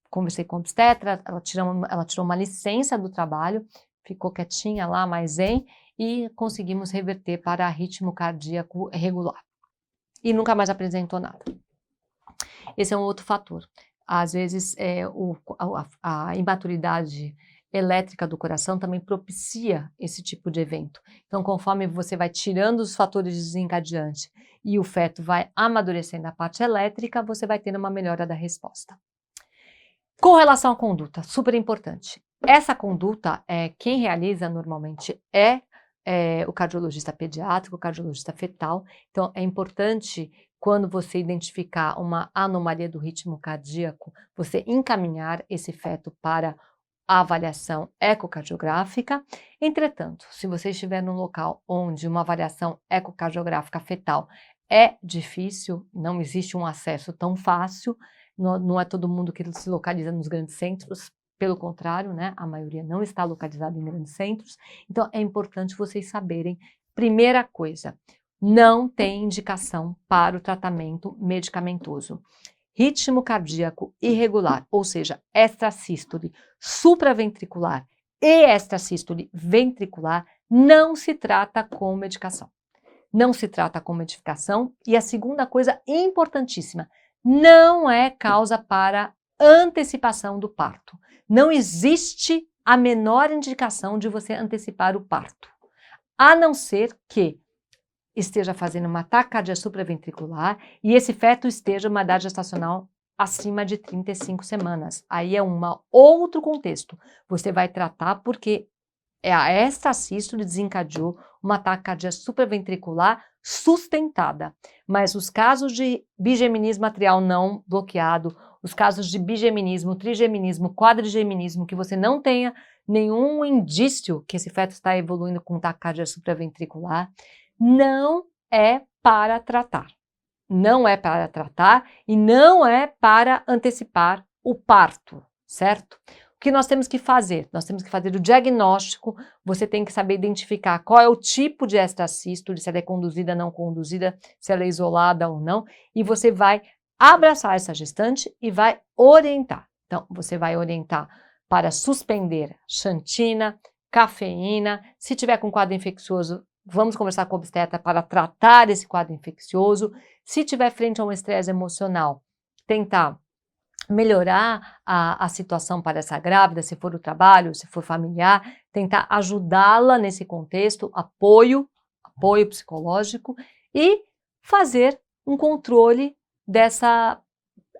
conversei com a obstetra, ela tirou uma licença do trabalho, ficou quietinha lá, mais zen, e conseguimos reverter para ritmo cardíaco regular. E nunca mais apresentou nada. Esse é um outro fator. Às vezes, a imaturidade elétrica do coração também propicia esse tipo de evento. Então, conforme você vai tirando os fatores desencadeantes e o feto vai amadurecendo a parte elétrica, você vai tendo uma melhora da resposta. Com relação à conduta, super importante. Essa conduta, quem realiza normalmente é o cardiologista pediátrico, o cardiologista fetal. Então, é importante, quando você identificar uma anomalia do ritmo cardíaco, você encaminhar esse feto para a avaliação ecocardiográfica. Entretanto, se você estiver num local onde uma avaliação ecocardiográfica fetal é difícil, não existe um acesso tão fácil, não é todo mundo que se localiza nos grandes centros, pelo contrário, né, a maioria não está localizada em grandes centros, então é importante vocês saberem, primeira coisa, não tem indicação para o tratamento medicamentoso. Ritmo cardíaco irregular, ou seja, extrasístole supraventricular e extrasístole ventricular, não se trata com medicação. Não se trata com medicação. E a segunda coisa importantíssima, não é causa para antecipação do parto. Não existe a menor indicação de você antecipar o parto, a não ser que esteja fazendo uma taquicardia supraventricular e esse feto esteja uma idade gestacional acima de 35 semanas. Aí é outro contexto. Você vai tratar porque a extrasístole desencadeou uma taquicardia supraventricular sustentada. Mas os casos de bigeminismo atrial não bloqueado, os casos de bigeminismo, trigeminismo, quadrigeminismo, que você não tenha nenhum indício que esse feto está evoluindo com taquicardia supraventricular, não é para tratar. Não é para tratar e não é para antecipar o parto, certo? O que nós temos que fazer? Nós temos que fazer o diagnóstico, você tem que saber identificar qual é o tipo de extrasístole, se ela é conduzida, não conduzida, se ela é isolada ou não, e você vai abraçar essa gestante e vai orientar. Então, você vai orientar para suspender xantina, cafeína, se tiver com quadro infeccioso, vamos conversar com o obstetra para tratar esse quadro infeccioso. Se tiver frente a um estresse emocional, tentar melhorar a situação para essa grávida, se for o trabalho, se for familiar, tentar ajudá-la nesse contexto, apoio psicológico e fazer um controle dessa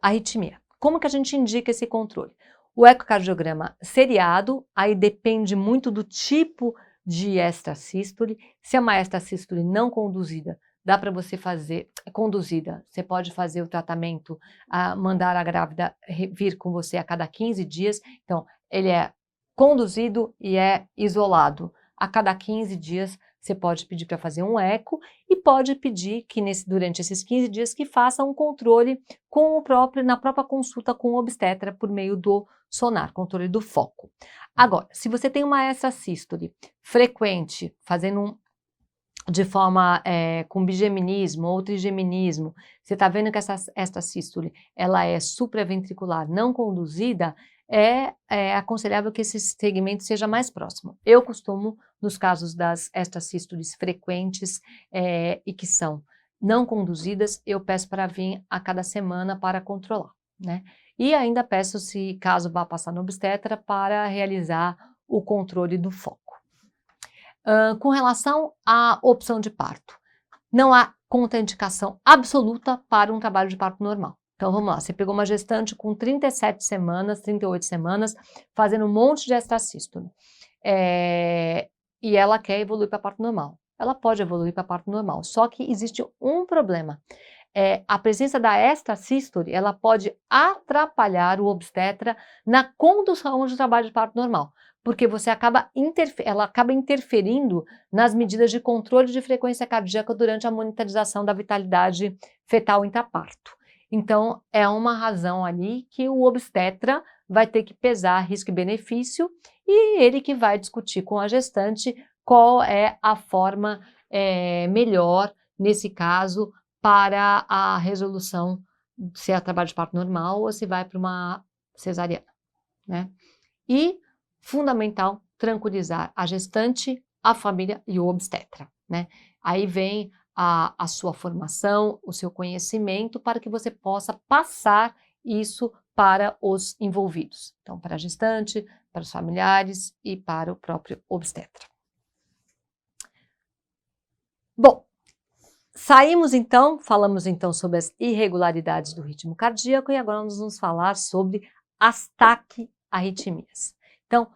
arritmia. Como que a gente indica esse controle? O ecocardiograma seriado, aí depende muito do tipo de extrasístole. Se é uma extrasístole não conduzida, dá para você fazer, conduzida, você pode fazer o tratamento, mandar a grávida vir com você a cada 15 dias. Então, ele é conduzido e é isolado. A cada 15 dias, você pode pedir para fazer um eco e pode pedir que durante esses 15 dias que faça um controle na própria consulta com o obstetra por meio do sonar, controle do foco. Agora, se você tem uma extrasístole frequente, fazendo de forma com bigeminismo ou trigeminismo, você está vendo que essa extrasístole ela é supraventricular não conduzida, é aconselhável que esse segmento seja mais próximo. Eu costumo, nos casos das extrasístoles frequentes e que são não conduzidas, eu peço para vir a cada semana para controlar, né? E ainda peço, se caso vá passar no obstetra, para realizar o controle do foco. Com relação à opção de parto, não há contraindicação absoluta para um trabalho de parto normal. Então vamos lá, você pegou uma gestante com 37 semanas, 38 semanas, fazendo um monte de extrasístole, e ela quer evoluir para parto normal. Ela pode evoluir para parto normal, só que existe um problema. A presença da extrasístole, ela pode atrapalhar o obstetra na condução do trabalho de parto normal, porque ela acaba interferindo nas medidas de controle de frequência cardíaca durante a monitorização da vitalidade fetal intraparto. Então, é uma razão ali que o obstetra vai ter que pesar risco e benefício e ele que vai discutir com a gestante qual é a forma melhor, nesse caso, para a resolução se é trabalho de parto normal ou se vai para uma cesariana, né? E, fundamental, tranquilizar a gestante, a família e o obstetra, né? Aí vem a sua formação, o seu conhecimento para que você possa passar isso para os envolvidos. Então, para a gestante, para os familiares e para o próprio obstetra. Bom, falamos então sobre as irregularidades do ritmo cardíaco e agora nós vamos falar sobre as taquiarritmias. Então, o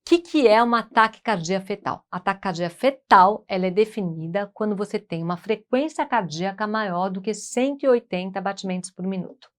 que é uma taquicardia fetal? A taquicardia fetal ela é definida quando você tem uma frequência cardíaca maior do que 180 batimentos por minuto.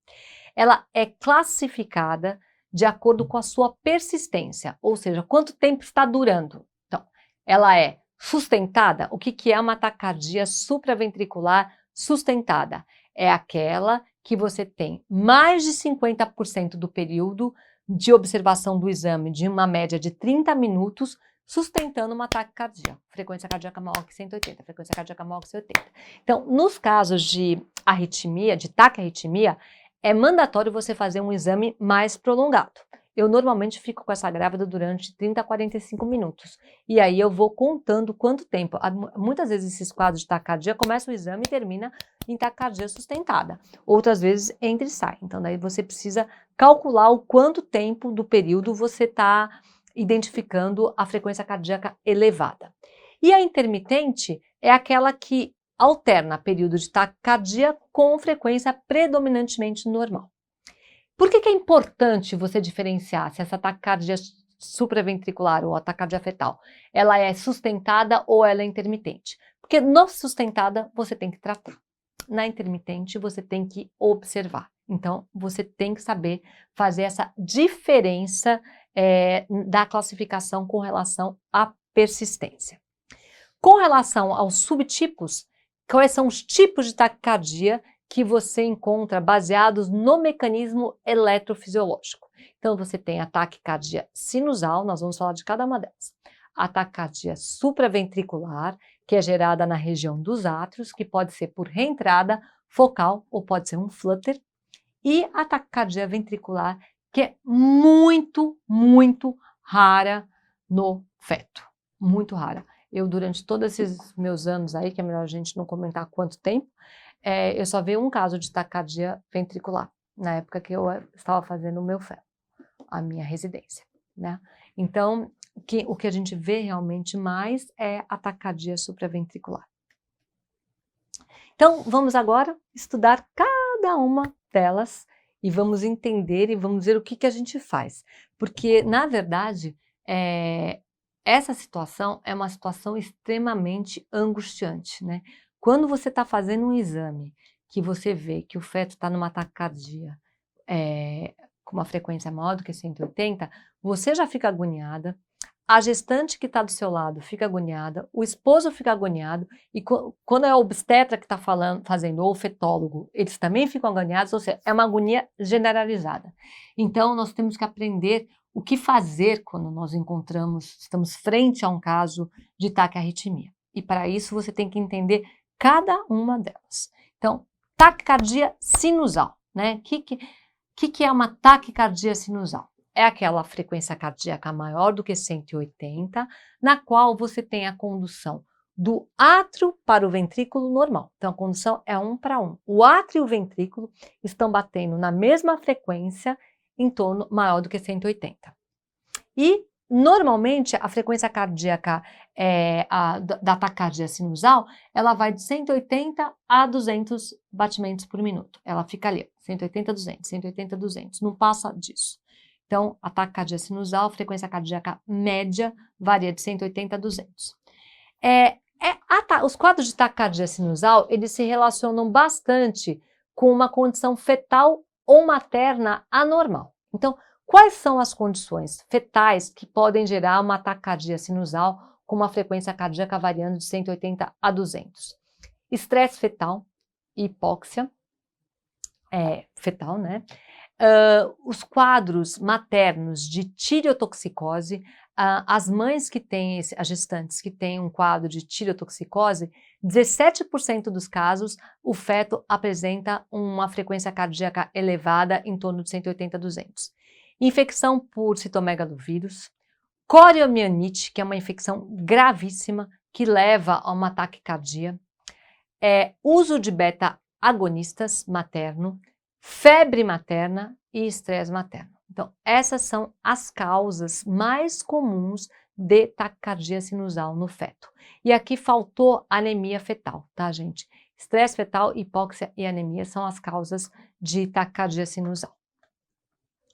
Ela é classificada de acordo com a sua persistência, ou seja, quanto tempo está durando. Então, ela é sustentada. O que é uma taquicardia supraventricular sustentada? É aquela que você tem mais de 50% do período de observação do exame de uma média de 30 minutos, sustentando uma taquicardia. Frequência cardíaca maior que 180, frequência cardíaca maior que 180. Então, nos casos de arritmia, de taquiarritmia, é mandatório você fazer um exame mais prolongado. Eu normalmente fico com essa grávida durante 30 a 45 minutos. E aí eu vou contando quanto tempo. Muitas vezes esses quadros de taquicardia começa o exame e termina em taquicardia sustentada. Outras vezes entra e sai. Então daí você precisa calcular o quanto tempo do período você está identificando a frequência cardíaca elevada. E a intermitente é aquela que alterna período de taquicardia com frequência predominantemente normal. Por que é importante você diferenciar se essa taquicardia supraventricular ou a taquicardia fetal, ela é sustentada ou ela é intermitente? Porque na sustentada você tem que tratar, na intermitente você tem que observar. Então você tem que saber fazer essa diferença da classificação com relação à persistência. Com relação aos subtipos, quais são os tipos de taquicardia que você encontra baseados no mecanismo eletrofisiológico? Então, você tem a taquicardia sinusal, nós vamos falar de cada uma delas. A taquicardia supraventricular, que é gerada na região dos átrios, que pode ser por reentrada focal ou pode ser um flutter. E a taquicardia ventricular, que é muito, muito rara no feto. Muito rara. Eu, durante todos esses meus anos aí, que é melhor a gente não comentar quanto tempo, eu só vi um caso de taquicardia ventricular, na época que eu estava fazendo o meu FEL, a minha residência, né? Então, o que a gente vê realmente mais é a taquicardia supraventricular. Então, vamos agora estudar cada uma delas e vamos entender e vamos ver o que a gente faz. Porque, na verdade, essa situação é uma situação extremamente angustiante, né? Quando você está fazendo um exame que você vê que o feto está numa taquicardia com uma frequência maior do que 180, você já fica agoniada, a gestante que está do seu lado fica agoniada, o esposo fica agoniado, e quando é a obstetra que está fazendo, ou o fetólogo, eles também ficam agoniados, ou seja, é uma agonia generalizada. Então, nós temos que aprender o que fazer quando nós estamos frente a um caso de taquiarritmia. E para isso você tem que entender cada uma delas. Então, taquicardia sinusal, né? O que é uma taquicardia sinusal? É aquela frequência cardíaca maior do que 180, na qual você tem a condução do átrio para o ventrículo normal. Então, a condução é 1 para 1. O átrio e o ventrículo estão batendo na mesma frequência em torno maior do que 180. E, normalmente, a frequência cardíaca da taquicardia sinusal, ela vai de 180 a 200 batimentos por minuto. Ela fica ali, 180 a 200, 180 a 200, não passa disso. Então, a taquicardia sinusal, frequência cardíaca média, varia de 180 a 200. Os quadros de taquicardia sinusal, eles se relacionam bastante com uma condição fetal ou materna anormal. Então, quais são as condições fetais que podem gerar uma taquicardia sinusal com uma frequência cardíaca variando de 180 a 200? Estresse fetal, hipóxia fetal, né? Os quadros maternos de tireotoxicose, as mães que têm, as gestantes que têm um quadro de tireotoxicose, 17% dos casos o feto apresenta uma frequência cardíaca elevada em torno de 180 a 200. Infecção por citomegalovírus, coriomielite, que é uma infecção gravíssima que leva a uma taquicardia, uso de beta-agonistas materno, febre materna e estresse materno. Então, essas são as causas mais comuns de taquicardia sinusal no feto. E aqui faltou anemia fetal, tá, gente? Estresse fetal, hipóxia e anemia são as causas de taquicardia sinusal.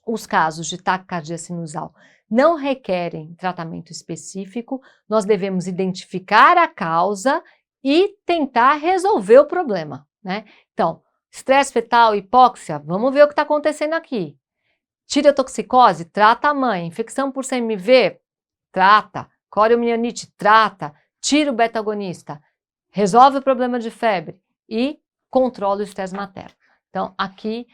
Os casos de taquicardia sinusal não requerem tratamento específico, nós devemos identificar a causa e tentar resolver o problema, né? Então, estresse fetal, hipóxia, vamos ver o que está acontecendo aqui. Tireotoxicose, trata a mãe. Infecção por CMV, trata. Coriomielite, trata. Tira o beta-agonista. Resolve o problema de febre e controla o estresse materno. Então, aqui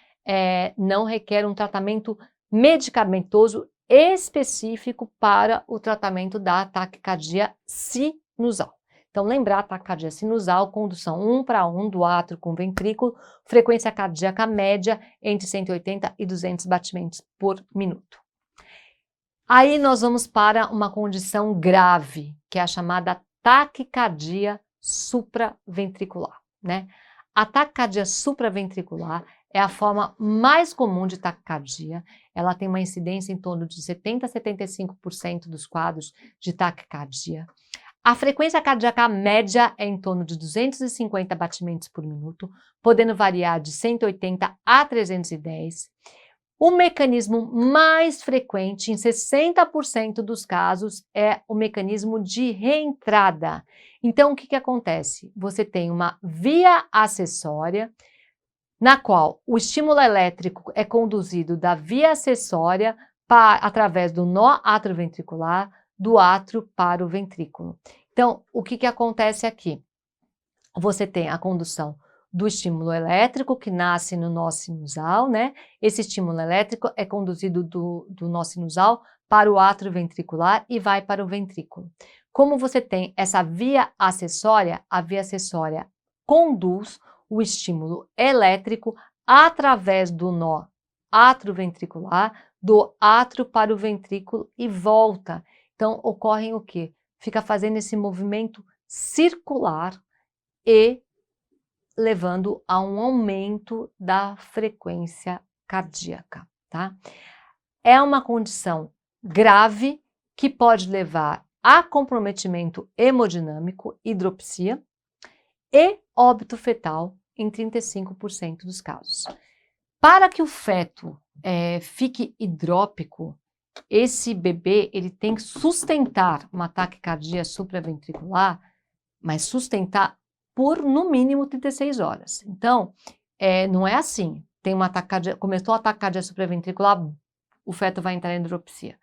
não requer um tratamento medicamentoso específico para o tratamento da taquicardia sinusal. Então, lembrar, taquicardia sinusal, condução 1:1 do átrio com ventrículo, frequência cardíaca média entre 180 e 200 batimentos por minuto. Aí nós vamos para uma condição grave, que é a chamada taquicardia supraventricular, né? A taquicardia supraventricular é a forma mais comum de taquicardia. Ela tem uma incidência em torno de 70 a 75% dos quadros de taquicardia. A frequência cardíaca média é em torno de 250 batimentos por minuto, podendo variar de 180 a 310. O mecanismo mais frequente, em 60% dos casos, é o mecanismo de reentrada. Então, o que acontece? Você tem uma via acessória, na qual o estímulo elétrico é conduzido da via acessória através do nó atrioventricular, do átrio para o ventrículo. Então, o que acontece aqui? Você tem a condução do estímulo elétrico, que nasce no nó sinusal, né? Esse estímulo elétrico é conduzido do nó sinusal para o átrio ventricular e vai para o ventrículo. Como você tem essa via acessória, a via acessória conduz o estímulo elétrico através do nó atrioventricular, do átrio para o ventrículo e volta. Então, ocorre o quê? Fica fazendo esse movimento circular e levando a um aumento da frequência cardíaca, tá? É uma condição grave que pode levar a comprometimento hemodinâmico, hidropsia e óbito fetal em 35% dos casos. Para que o feto fique hidrópico, esse bebê ele tem que sustentar uma taquicardia supraventricular, mas sustentar por no mínimo 36 horas. Então, não é assim. Tem uma taquicardia, começou a taquicardia supraventricular, o feto vai entrar em hidropsia.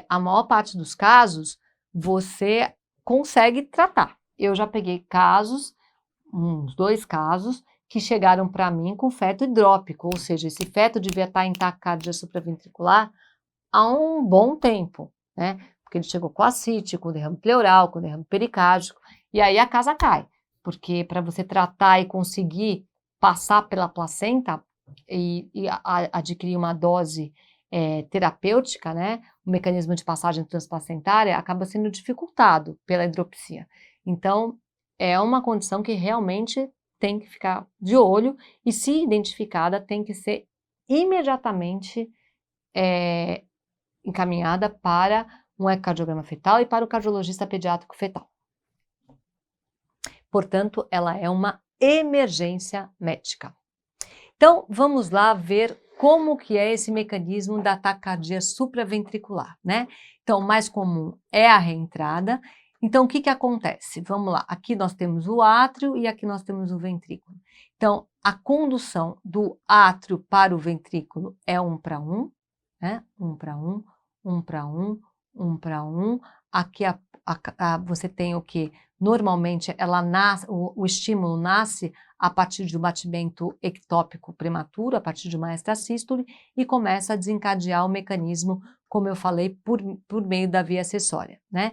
A maior parte dos casos, você consegue tratar. Eu já peguei casos, uns 2 casos, que chegaram para mim com feto hidrópico, ou seja, esse feto devia estar em taquicardia supraventricular há um bom tempo, né? Porque ele chegou com ascite, com derrame pleural, com derrame pericárdico, e aí a casa cai, porque para você tratar e conseguir passar pela placenta e adquirir uma dose terapêutica, né? O mecanismo de passagem transplacentária acaba sendo dificultado pela hidropsia. Então, é uma condição que realmente tem que ficar de olho e, se identificada, tem que ser imediatamente encaminhada para um ecocardiograma fetal e para o cardiologista pediátrico fetal. Portanto, ela é uma emergência médica. Então, vamos lá ver como que é esse mecanismo da taquicardia supraventricular, né? Então, o mais comum é a reentrada. Então, o que acontece? Vamos lá, aqui nós temos o átrio e aqui nós temos o ventrículo. Então, a condução do átrio para o ventrículo é 1:1, né? 1:1, 1:1, 1:1. Aqui você tem o que? Normalmente, o estímulo nasce a partir de um batimento ectópico prematuro, a partir de uma extrasístole, e começa a desencadear o mecanismo, como eu falei, por meio da via acessória, né?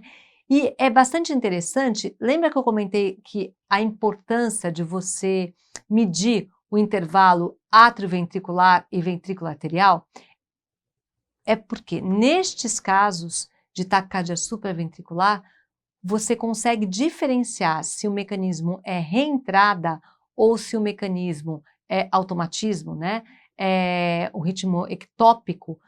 E é bastante interessante, lembra que eu comentei que a importância de você medir o intervalo atrioventricular e ventrículo arterial? É porque nestes casos de taquicardia supraventricular, você consegue diferenciar se o mecanismo é reentrada ou se o mecanismo é automatismo, né? o ritmo ectópico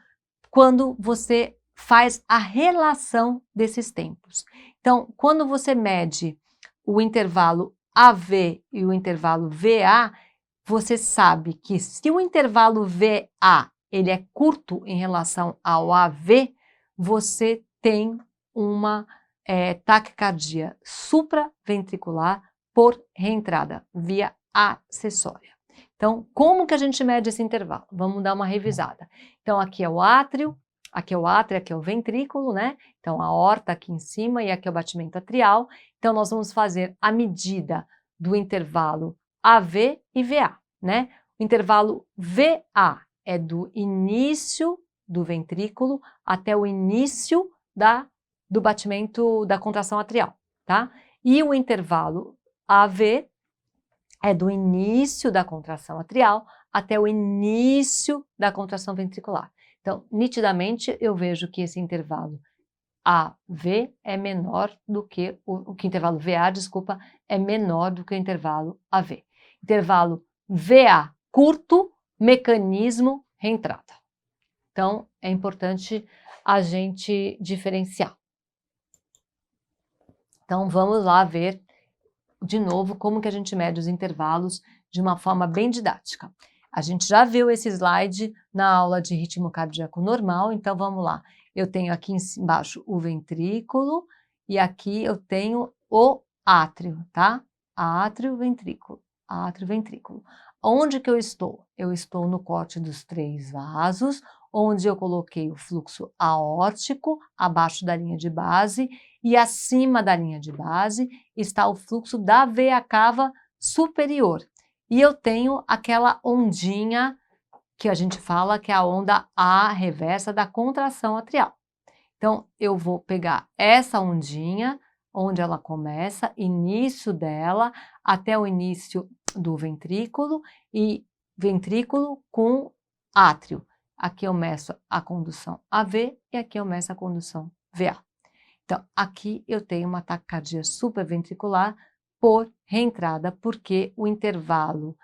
quando você faz a relação desses tempos. Então, quando você mede o intervalo AV e o intervalo VA, você sabe que se o intervalo VA ele é curto em relação ao AV, você tem uma taquicardia supraventricular por reentrada, via acessória. Então, como que a gente mede esse intervalo? Vamos dar uma revisada. Então, aqui é o átrio, aqui é o ventrículo, né? Então, a aorta aqui em cima e aqui é o batimento atrial. Então, nós vamos fazer a medida do intervalo AV e VA, né? O intervalo VA é do início do ventrículo até o início do batimento da contração atrial, tá? E o intervalo AV é do início da contração atrial até o início da contração ventricular. Então, nitidamente, eu vejo que esse intervalo AV é menor do que o intervalo VA, desculpa, é menor do que o intervalo AV. Intervalo VA curto, mecanismo reentrada. Então, é importante a gente diferenciar. Então, vamos lá ver de novo como que a gente mede os intervalos de uma forma bem didática. A gente já viu esse slide na aula de ritmo cardíaco normal, então vamos lá. Eu tenho aqui embaixo o ventrículo e aqui eu tenho o átrio, tá? Átrio, ventrículo, átrio, ventrículo. Onde que eu estou? Eu estou no corte dos 3 vasos, onde eu coloquei o fluxo aórtico abaixo da linha de base e acima da linha de base está o fluxo da veia cava superior. E eu tenho aquela ondinha que a gente fala que é a onda A reversa da contração atrial. Então, eu vou pegar essa ondinha, onde ela começa, início dela, até o início do ventrículo, e ventrículo com átrio. Aqui eu meço a condução AV e aqui eu meço a condução VA. Então, aqui eu tenho uma taquicardia supraventricular por reentrada, porque o intervalo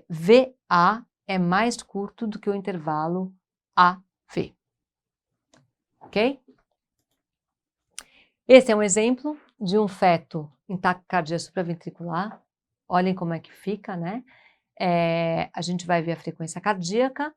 VA é mais curto do que o intervalo AV. Ok? Esse é um exemplo de um feto em taquicardia supraventricular. Olhem como é que fica, né? A gente vai ver a frequência cardíaca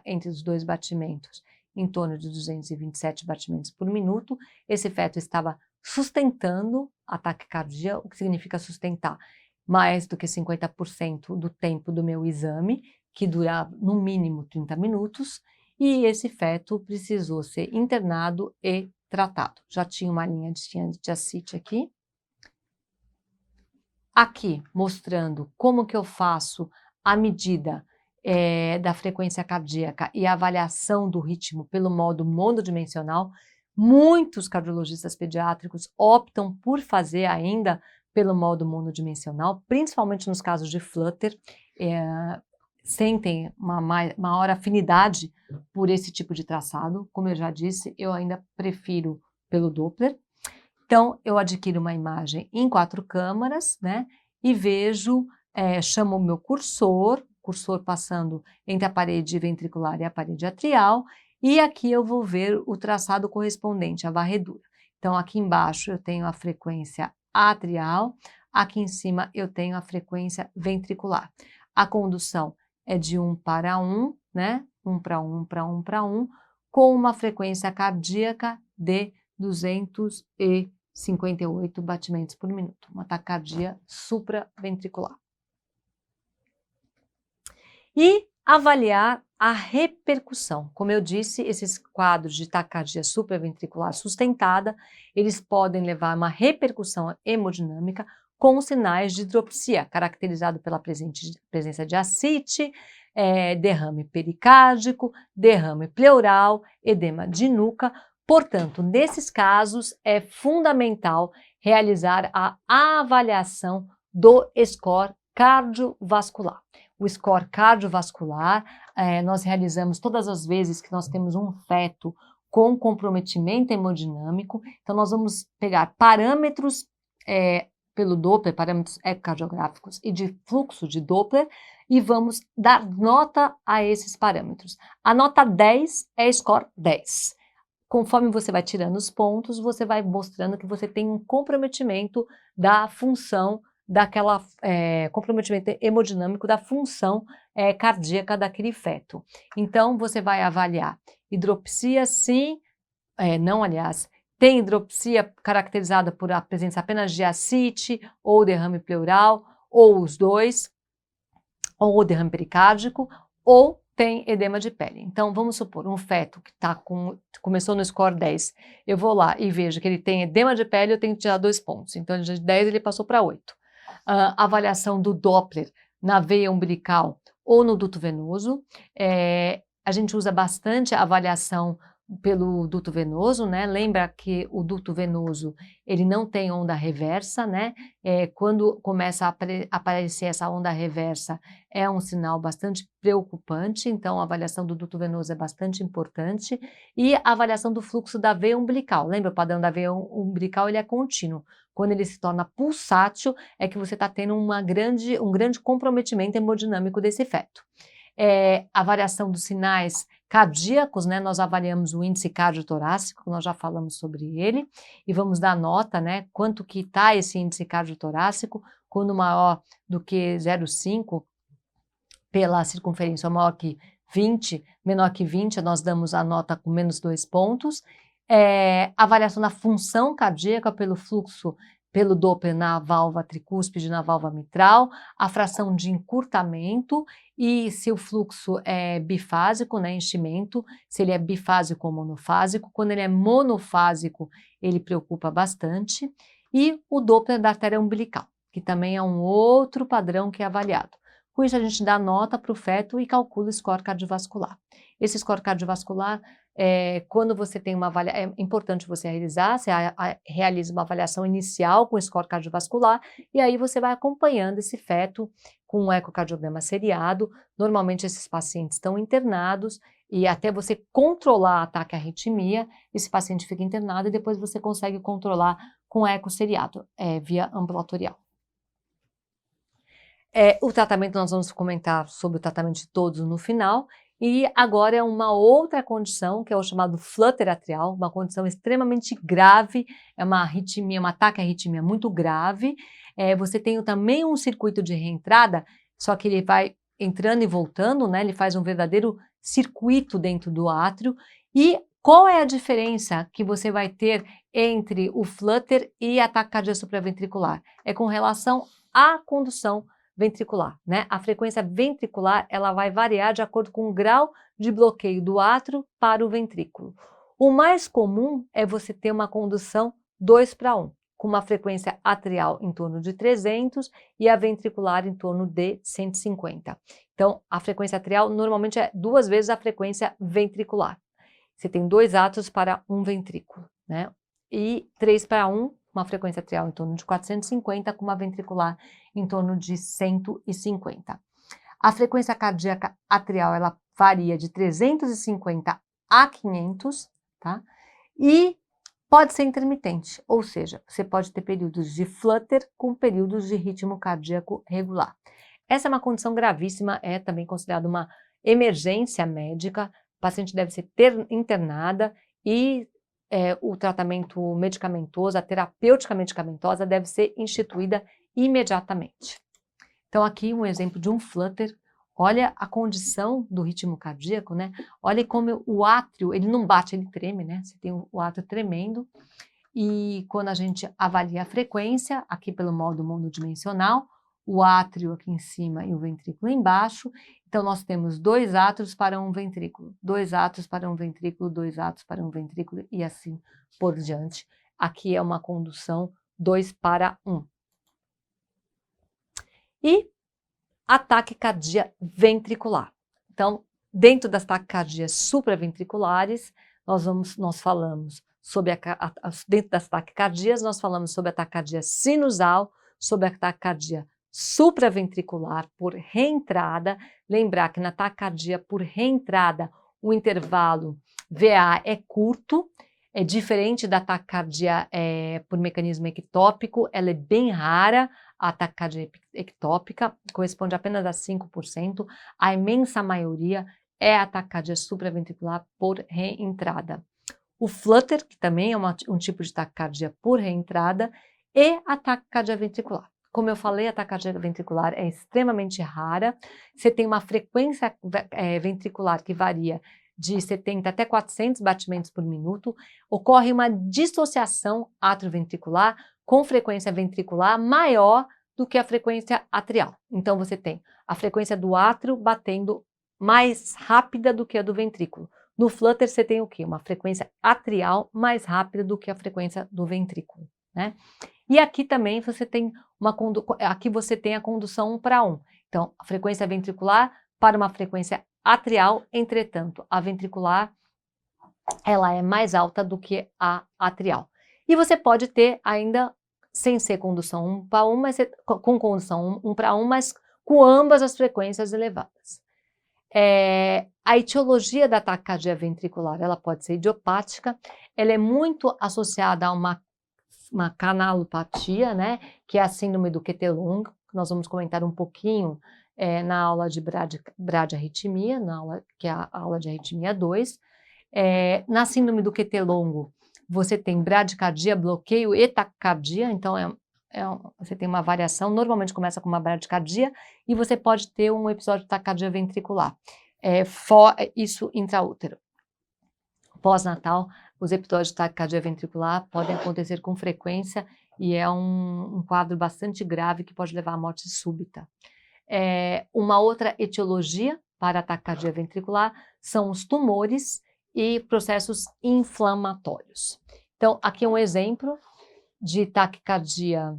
entre os 2 batimentos em torno de 227 batimentos por minuto. Esse feto estava sustentando a taquicardia, o que significa sustentar mais do que 50% do tempo do meu exame, que dura no mínimo 30 minutos, e esse feto precisou ser internado e tratado. Já tinha uma linha de ascite aqui. Aqui, mostrando como que eu faço a medida da frequência cardíaca e a avaliação do ritmo pelo modo monodimensional. Muitos cardiologistas pediátricos optam por fazer ainda pelo modo monodimensional, principalmente nos casos de flutter, sentem uma maior afinidade por esse tipo de traçado. Como eu já disse, eu ainda prefiro pelo Doppler. Então, eu adquiro uma imagem em 4 câmaras, né, e vejo, chamo o meu cursor passando entre a parede ventricular e a parede atrial, e aqui eu vou ver o traçado correspondente à varredura. Então, aqui embaixo eu tenho a frequência atrial, aqui em cima eu tenho a frequência ventricular. A condução é de 1 para 1, né, 1 para 1 para 1 para 1, com uma frequência cardíaca de 258 batimentos por minuto, uma taquicardia supraventricular. E avaliar a repercussão. Como eu disse, esses quadros de taquicardia supraventricular sustentada, eles podem levar a uma repercussão hemodinâmica com sinais de hidropsia, caracterizado pela presença de ascite, derrame pericárdico, derrame pleural, edema de nuca. Portanto, nesses casos, é fundamental realizar a avaliação do score cardiovascular. O score cardiovascular, nós realizamos todas as vezes que nós temos um feto com comprometimento hemodinâmico. Então, nós vamos pegar parâmetros pelo Doppler, parâmetros ecocardiográficos e de fluxo de Doppler, e vamos dar nota a esses parâmetros. A nota 10 é score 10. Conforme você vai tirando os pontos, você vai mostrando que você tem um comprometimento da função comprometimento hemodinâmico da função cardíaca daquele feto. Então, você vai avaliar hidropsia, sim, não, aliás, tem hidropsia caracterizada por a presença apenas de ascite, ou derrame pleural, ou os dois, ou derrame pericárdico, ou tem edema de pele. Então, vamos supor, um feto que começou no score 10, eu vou lá e vejo que ele tem edema de pele, eu tenho que tirar 2 pontos. Então, de 10 ele passou para 8. Avaliação do Doppler na veia umbilical ou no duto venoso. A gente usa bastante a avaliação pelo duto venoso, né? Lembra que o duto venoso, ele não tem onda reversa, né? Quando começa a aparecer essa onda reversa, é um sinal bastante preocupante, então a avaliação do duto venoso é bastante importante, e a avaliação do fluxo da veia umbilical. Lembra, o padrão da veia umbilical, ele é contínuo. Quando ele se torna pulsátil, é que você está tendo um grande comprometimento hemodinâmico desse feto. A variação dos sinais cardíacos, né? Nós avaliamos o índice cardiotorácico, nós já falamos sobre ele, e vamos dar nota, né? Quanto que está esse índice cardiotorácico, quando maior do que 0,5 pela circunferência, ou maior que 20, menor que 20, nós damos a nota com menos 2 pontos. Avaliação da função cardíaca pelo fluxo, pelo Doppler na válvula tricúspide, na válvula mitral, a fração de encurtamento e se o fluxo é bifásico, né, enchimento, se ele é bifásico ou monofásico. Quando ele é monofásico, ele preocupa bastante. E o Doppler da artéria umbilical, que também é um outro padrão que é avaliado. Com isso, a gente dá nota para o feto e calcula o score cardiovascular. Esse score cardiovascular, quando você tem uma avaliação, é importante você realizar, você realiza uma avaliação inicial com o score cardiovascular, e aí você vai acompanhando esse feto com um ecocardiograma seriado. Normalmente esses pacientes estão internados, e até você controlar ataque à arritmia, esse paciente fica internado e depois você consegue controlar com eco seriado, via ambulatorial. O tratamento, nós vamos comentar sobre o tratamento de todos no final, e agora é uma outra condição, que é o chamado flutter atrial, uma condição extremamente grave, é uma arritmia, um ataque à arritmia muito grave. Você tem também um circuito de reentrada, só que ele vai entrando e voltando, né? Ele faz um verdadeiro circuito dentro do átrio. E qual é a diferença que você vai ter entre o flutter e ataque cardíaco supraventricular? É com relação à condução ventricular, né? A frequência ventricular, ela vai variar de acordo com o grau de bloqueio do átrio para o ventrículo. O mais comum é você ter uma condução 2:1, com uma frequência atrial em torno de 300 e a ventricular em torno de 150. Então, a frequência atrial normalmente é 2 vezes a frequência ventricular. Você tem 2 átrios para um ventrículo, né? E 3:1, uma frequência atrial em torno de 450, com uma ventricular em torno de 150. A frequência cardíaca atrial, ela varia de 350 a 500, tá? E pode ser intermitente, ou seja, você pode ter períodos de flutter com períodos de ritmo cardíaco regular. Essa é uma condição gravíssima, é também considerada uma emergência médica, o paciente deve ser internada e o tratamento medicamentoso, a terapêutica medicamentosa deve ser instituída imediatamente. Então, aqui um exemplo de um flutter. Olha a condição do ritmo cardíaco, né? Olha como o átrio, ele não bate, ele treme, né? Você tem o átrio tremendo. E quando a gente avalia a frequência, aqui pelo modo monodimensional, o átrio aqui em cima e o ventrículo embaixo. Então, nós temos 2 átrios para um ventrículo, 2 átrios para um ventrículo, 2 átrios para um ventrículo e assim por diante. Aqui é uma condução 2:1. E ataque cardíaco ventricular. Então, dentro das taquicardias supraventriculares, nós falamos sobre dentro das taquicardias, nós falamos sobre a taquicardia sinusal, sobre a taquicardia supraventricular por reentrada. Lembrar que na taquicardia por reentrada, o intervalo VA é curto, é diferente da taquicardia por mecanismo ectópico, ela é bem rara, a taquicardia ectópica, corresponde apenas a 5%, a imensa maioria é a taquicardia supraventricular por reentrada. O flutter, que também é um tipo de taquicardia por reentrada, e a taquicardia ventricular. Como eu falei, a taquicardia ventricular é extremamente rara, você tem uma frequência ventricular que varia de 70 até 400 batimentos por minuto, ocorre uma dissociação atrioventricular com frequência ventricular maior do que a frequência atrial. Então você tem a frequência do átrio batendo mais rápida do que a do ventrículo. No flutter você tem o quê? Uma frequência atrial mais rápida do que a frequência do ventrículo, né? E aqui também você tem aqui você tem a condução 1 para 1. Então, a frequência ventricular para uma frequência atrial, entretanto, a ventricular ela é mais alta do que a atrial. E você pode ter ainda, sem ser condução 1 para 1, mas com condução 1 para 1, mas com ambas as frequências elevadas. A etiologia da taquicardia ventricular, ela pode ser idiopática, ela é muito associada a uma canalopatia, né, que é a síndrome do QT-long, que nós vamos comentar um pouquinho na aula de bradiarritmia, que é a aula de arritmia 2. Na síndrome do QT-longo, você tem bradicardia, bloqueio e taquicardia, então você tem uma variação, normalmente começa com uma bradicardia e você pode ter um episódio de taquicardia ventricular, isso intraútero. Pós-natal, os episódios de taquicardia ventricular podem acontecer com frequência e é um quadro bastante grave que pode levar à morte súbita. Uma outra etiologia para a taquicardia ventricular são os tumores e processos inflamatórios. Então, aqui é um exemplo de taquicardia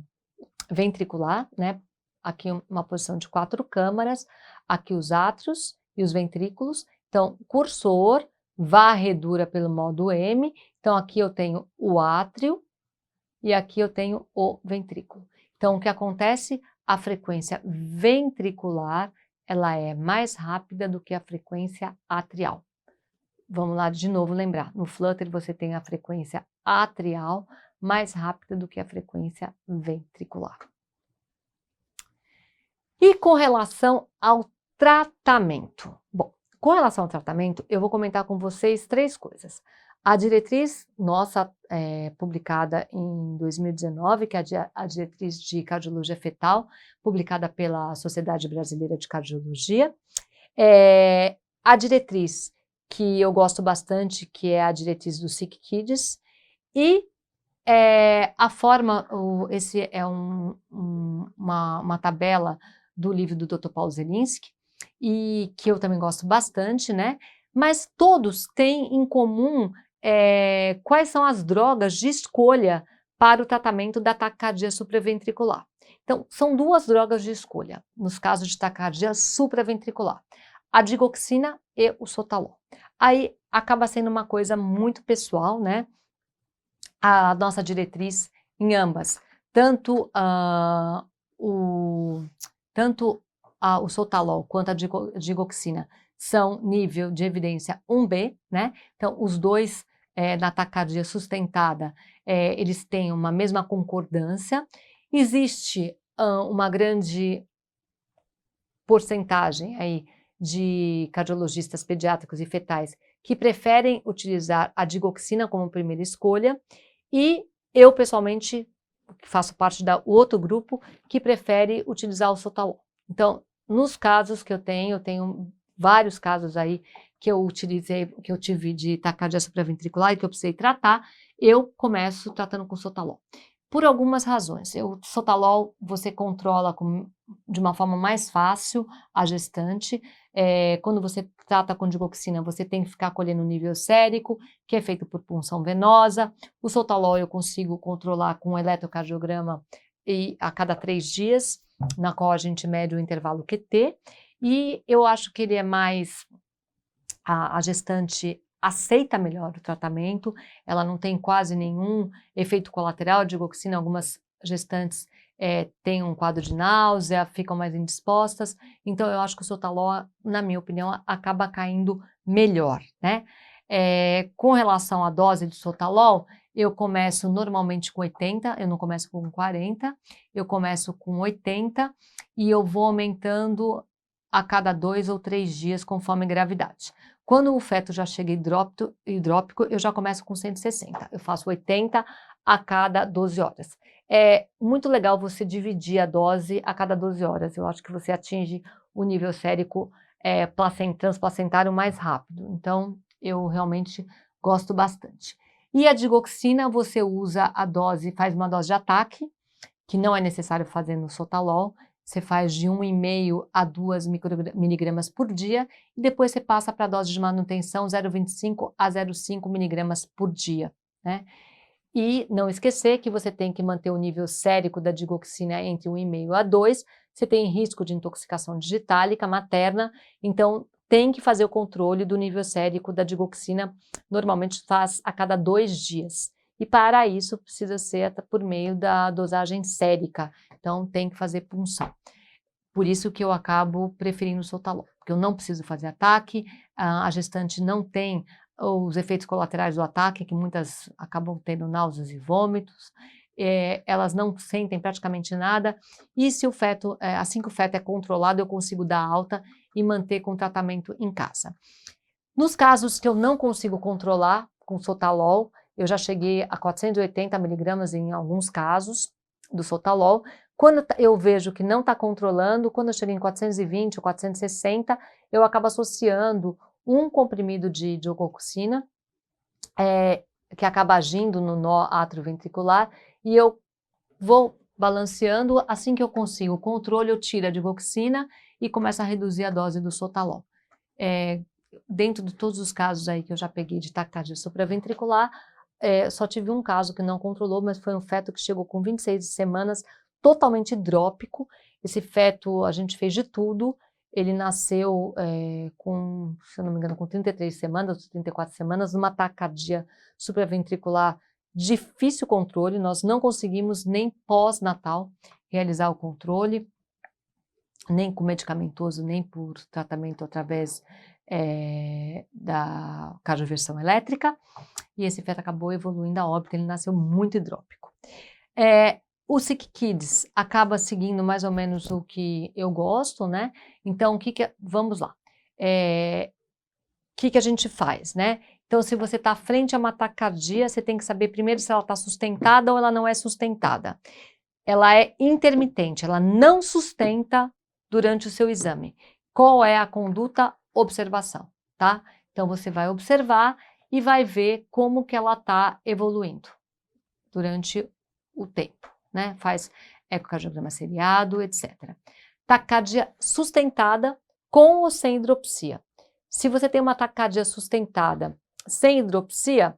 ventricular, né? Aqui uma posição de 4 câmaras, aqui os átrios e os ventrículos. Então, cursor, varredura pelo modo M. Então, aqui eu tenho o átrio e aqui eu tenho o ventrículo. Então, o que acontece? A frequência ventricular, ela é mais rápida do que a frequência atrial. Vamos lá de novo lembrar, no flutter você tem a frequência atrial mais rápida do que a frequência ventricular. E com relação ao tratamento? Bom, com relação ao tratamento, eu vou comentar com vocês 3 coisas. A diretriz nossa, publicada em 2019, que é a diretriz de cardiologia fetal, publicada pela Sociedade Brasileira de Cardiologia. A diretriz que eu gosto bastante, que é a diretriz do Sick Kids, e a forma, esse é uma tabela do livro do Dr. Paulo Zelinski, e que eu também gosto bastante, né? Mas todos têm em comum quais são as drogas de escolha para o tratamento da taquicardia supraventricular. Então, são 2 drogas de escolha, nos casos de taquicardia supraventricular, a digoxina e o sotalol. Aí acaba sendo uma coisa muito pessoal, né? A nossa diretriz em ambas, tanto o sotalol quanto a digoxina são nível de evidência 1B, né? Então, os dois na taquicardia sustentada, eles têm uma mesma concordância. Existe uma grande porcentagem aí de cardiologistas pediátricos e fetais que preferem utilizar a digoxina como primeira escolha, e eu, pessoalmente, faço parte do outro grupo que prefere utilizar o sotalol. Então, nos casos que eu tenho vários casos aí que eu tive de taquicardia supraventricular e que eu precisei tratar, eu começo tratando com sotalol. Por algumas razões. O sotalol você controla de uma forma mais fácil a gestante. Quando você trata com digoxina, você tem que ficar colhendo o nível sérico, que é feito por punção venosa. O sotalol eu consigo controlar com um eletrocardiograma a cada 3 dias, na qual a gente mede o intervalo QT. E eu acho que ele é mais... A gestante aceita melhor o tratamento, ela não tem quase nenhum efeito colateral. A digoxina, algumas gestantes têm um quadro de náusea, ficam mais indispostas, então eu acho que o sotalol, na minha opinião, acaba caindo melhor, né? Com relação à dose de sotalol, eu começo normalmente com 80, eu não começo com 40, eu começo com 80 e eu vou aumentando a cada 2 ou 3 dias conforme a gravidade. Quando o feto já chega hidrópico, eu já começo com 160, eu faço 80 a cada 12 horas. É muito legal você dividir a dose a cada 12 horas, eu acho que você atinge o nível sérico transplacentário mais rápido, então eu realmente gosto bastante. E a digoxina, você usa a dose, faz uma dose de ataque, que não é necessário fazer no Sotalol, você faz de 1,5 a 2 miligramas por dia, e depois você passa para a dose de manutenção 0,25 a 0,5 miligramas por dia, né? E não esquecer que você tem que manter o nível sérico da digoxina entre 1,5 a 2, você tem risco de intoxicação digitálica materna, então tem que fazer o controle do nível sérico da digoxina, normalmente faz a cada 2 dias. E para isso precisa ser por meio da dosagem sérica, então tem que fazer punção. Por isso que eu acabo preferindo o Sotalol, porque eu não preciso fazer ataque, a gestante não tem os efeitos colaterais do ataque, que muitas acabam tendo náuseas e vômitos, elas não sentem praticamente nada, e se o feto, assim que o feto é controlado, eu consigo dar alta e manter com tratamento em casa. Nos casos que eu não consigo controlar com Sotalol, eu já cheguei a 480 miligramas em alguns casos do Sotalol. Quando eu vejo que não está controlando, quando eu chego em 420 ou 460, eu acabo associando um comprimido de digoxina, que acaba agindo no nó atrioventricular, e eu vou balanceando. Assim que eu consigo o controle, eu tiro a digoxina e começo a reduzir a dose do Sotalol. Dentro de todos os casos aí que eu já peguei de taquicardia supraventricular, só tive um caso que não controlou, mas foi um feto que chegou com 26 semanas, totalmente hidrópico. Esse feto, a gente fez de tudo, ele nasceu com, se eu não me engano, com 33 semanas, 34 semanas, numa taquicardia supraventricular, difícil controle, nós não conseguimos nem pós-natal realizar o controle, nem com medicamentoso, nem por tratamento através da cardioversão elétrica, e esse feto acabou evoluindo a óbito, ele nasceu muito hidrópico. O Sick Kids acaba seguindo mais ou menos o que eu gosto, né? Então, vamos lá. O que a gente faz, né? Então, se você está frente a uma taquicardia, você tem que saber primeiro se ela está sustentada ou ela não é sustentada. Ela é intermitente, ela não sustenta durante o seu exame. Qual é a conduta? Observação, tá? Então, você vai observar e vai ver como que ela está evoluindo durante o tempo, né? Faz ecocardiograma seriado, etc. Taquicardia sustentada com ou sem hidropsia. Se você tem uma taquicardia sustentada sem hidropsia,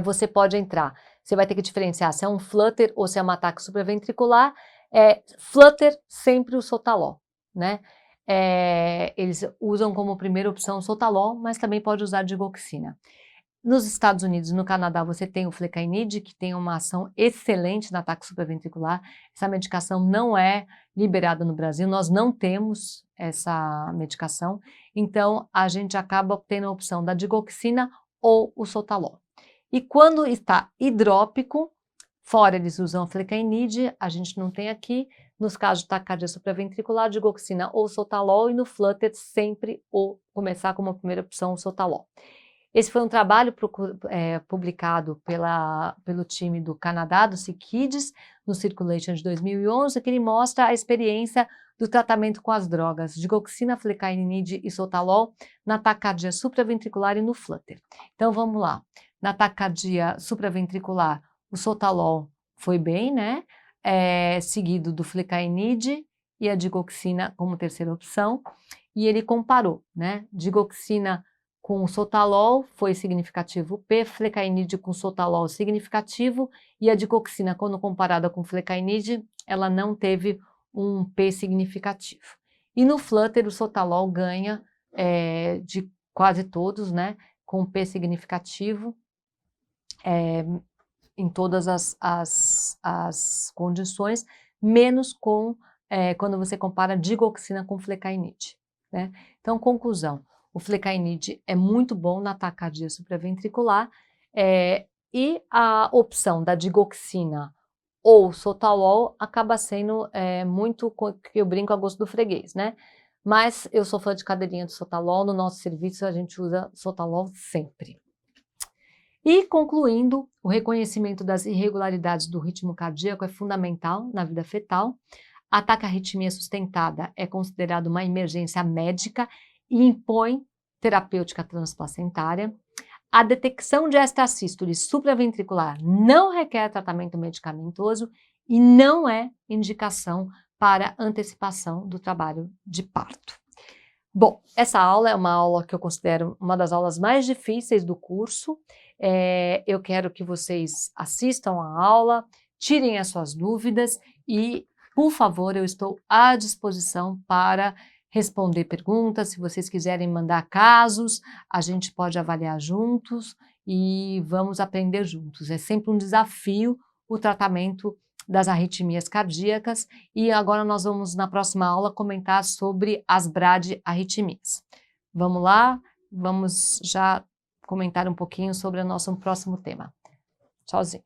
você pode entrar. Você vai ter que diferenciar se é um flutter ou se é um ataque supraventricular. Flutter, sempre o Sotalol, né? Eles usam como primeira opção o Sotalol, mas também pode usar digoxina. Nos Estados Unidos e no Canadá, você tem o Flecainide, que tem uma ação excelente no ataque supraventricular. Essa medicação não é liberada no Brasil, nós não temos essa medicação, então a gente acaba tendo a opção da digoxina ou o Sotalol. E quando está hidrópico, fora eles usam a Flecainide, a gente não tem aqui. Nos casos de taquicardia supraventricular, digoxina ou Sotalol, e no flutter sempre começar como primeira opção o Sotalol. Esse foi um trabalho publicado pelo time do Canadá, do Sick Kids, no Circulation de 2011, que ele mostra a experiência do tratamento com as drogas digoxina, Flecainide e Sotalol na taquicardia supraventricular e no flutter. Então vamos lá. Na taquicardia supraventricular, o Sotalol foi bem, né? Seguido do Flecainide e a digoxina como terceira opção. E ele comparou, né? Digoxina com o Sotalol foi significativo P, Flecainide com Sotalol significativo, e a digoxina, quando comparada com Flecainide, ela não teve um P significativo. E no flutter, o Sotalol ganha de quase todos, né? Com P significativo, em todas as condições, menos quando você compara digoxina com Flecainide, né? Então, conclusão. O Flecainide é muito bom na taquicardia supraventricular, E a opção da digoxina ou sotalol acaba sendo muito, que eu brinco, a gosto do freguês, né? Mas eu sou fã de cadeirinha de sotalol, no nosso serviço a gente usa sotalol sempre. E concluindo, o reconhecimento das irregularidades do ritmo cardíaco é fundamental na vida fetal. Ataque à arritmia sustentada é considerado uma emergência médica e impõe terapêutica transplacentária. A detecção de extrasístole supraventricular não requer tratamento medicamentoso e não é indicação para antecipação do trabalho de parto. Bom, essa aula é uma aula que eu considero uma das aulas mais difíceis do curso. Eu quero que vocês assistam a aula, tirem as suas dúvidas e, por favor, eu estou à disposição para responder perguntas. Se vocês quiserem mandar casos, a gente pode avaliar juntos e vamos aprender juntos. É sempre um desafio o tratamento das arritmias cardíacas e agora nós vamos, na próxima aula, comentar sobre as bradiarritmias. Vamos lá, vamos já comentar um pouquinho sobre o nosso próximo tema. Tchauzinho.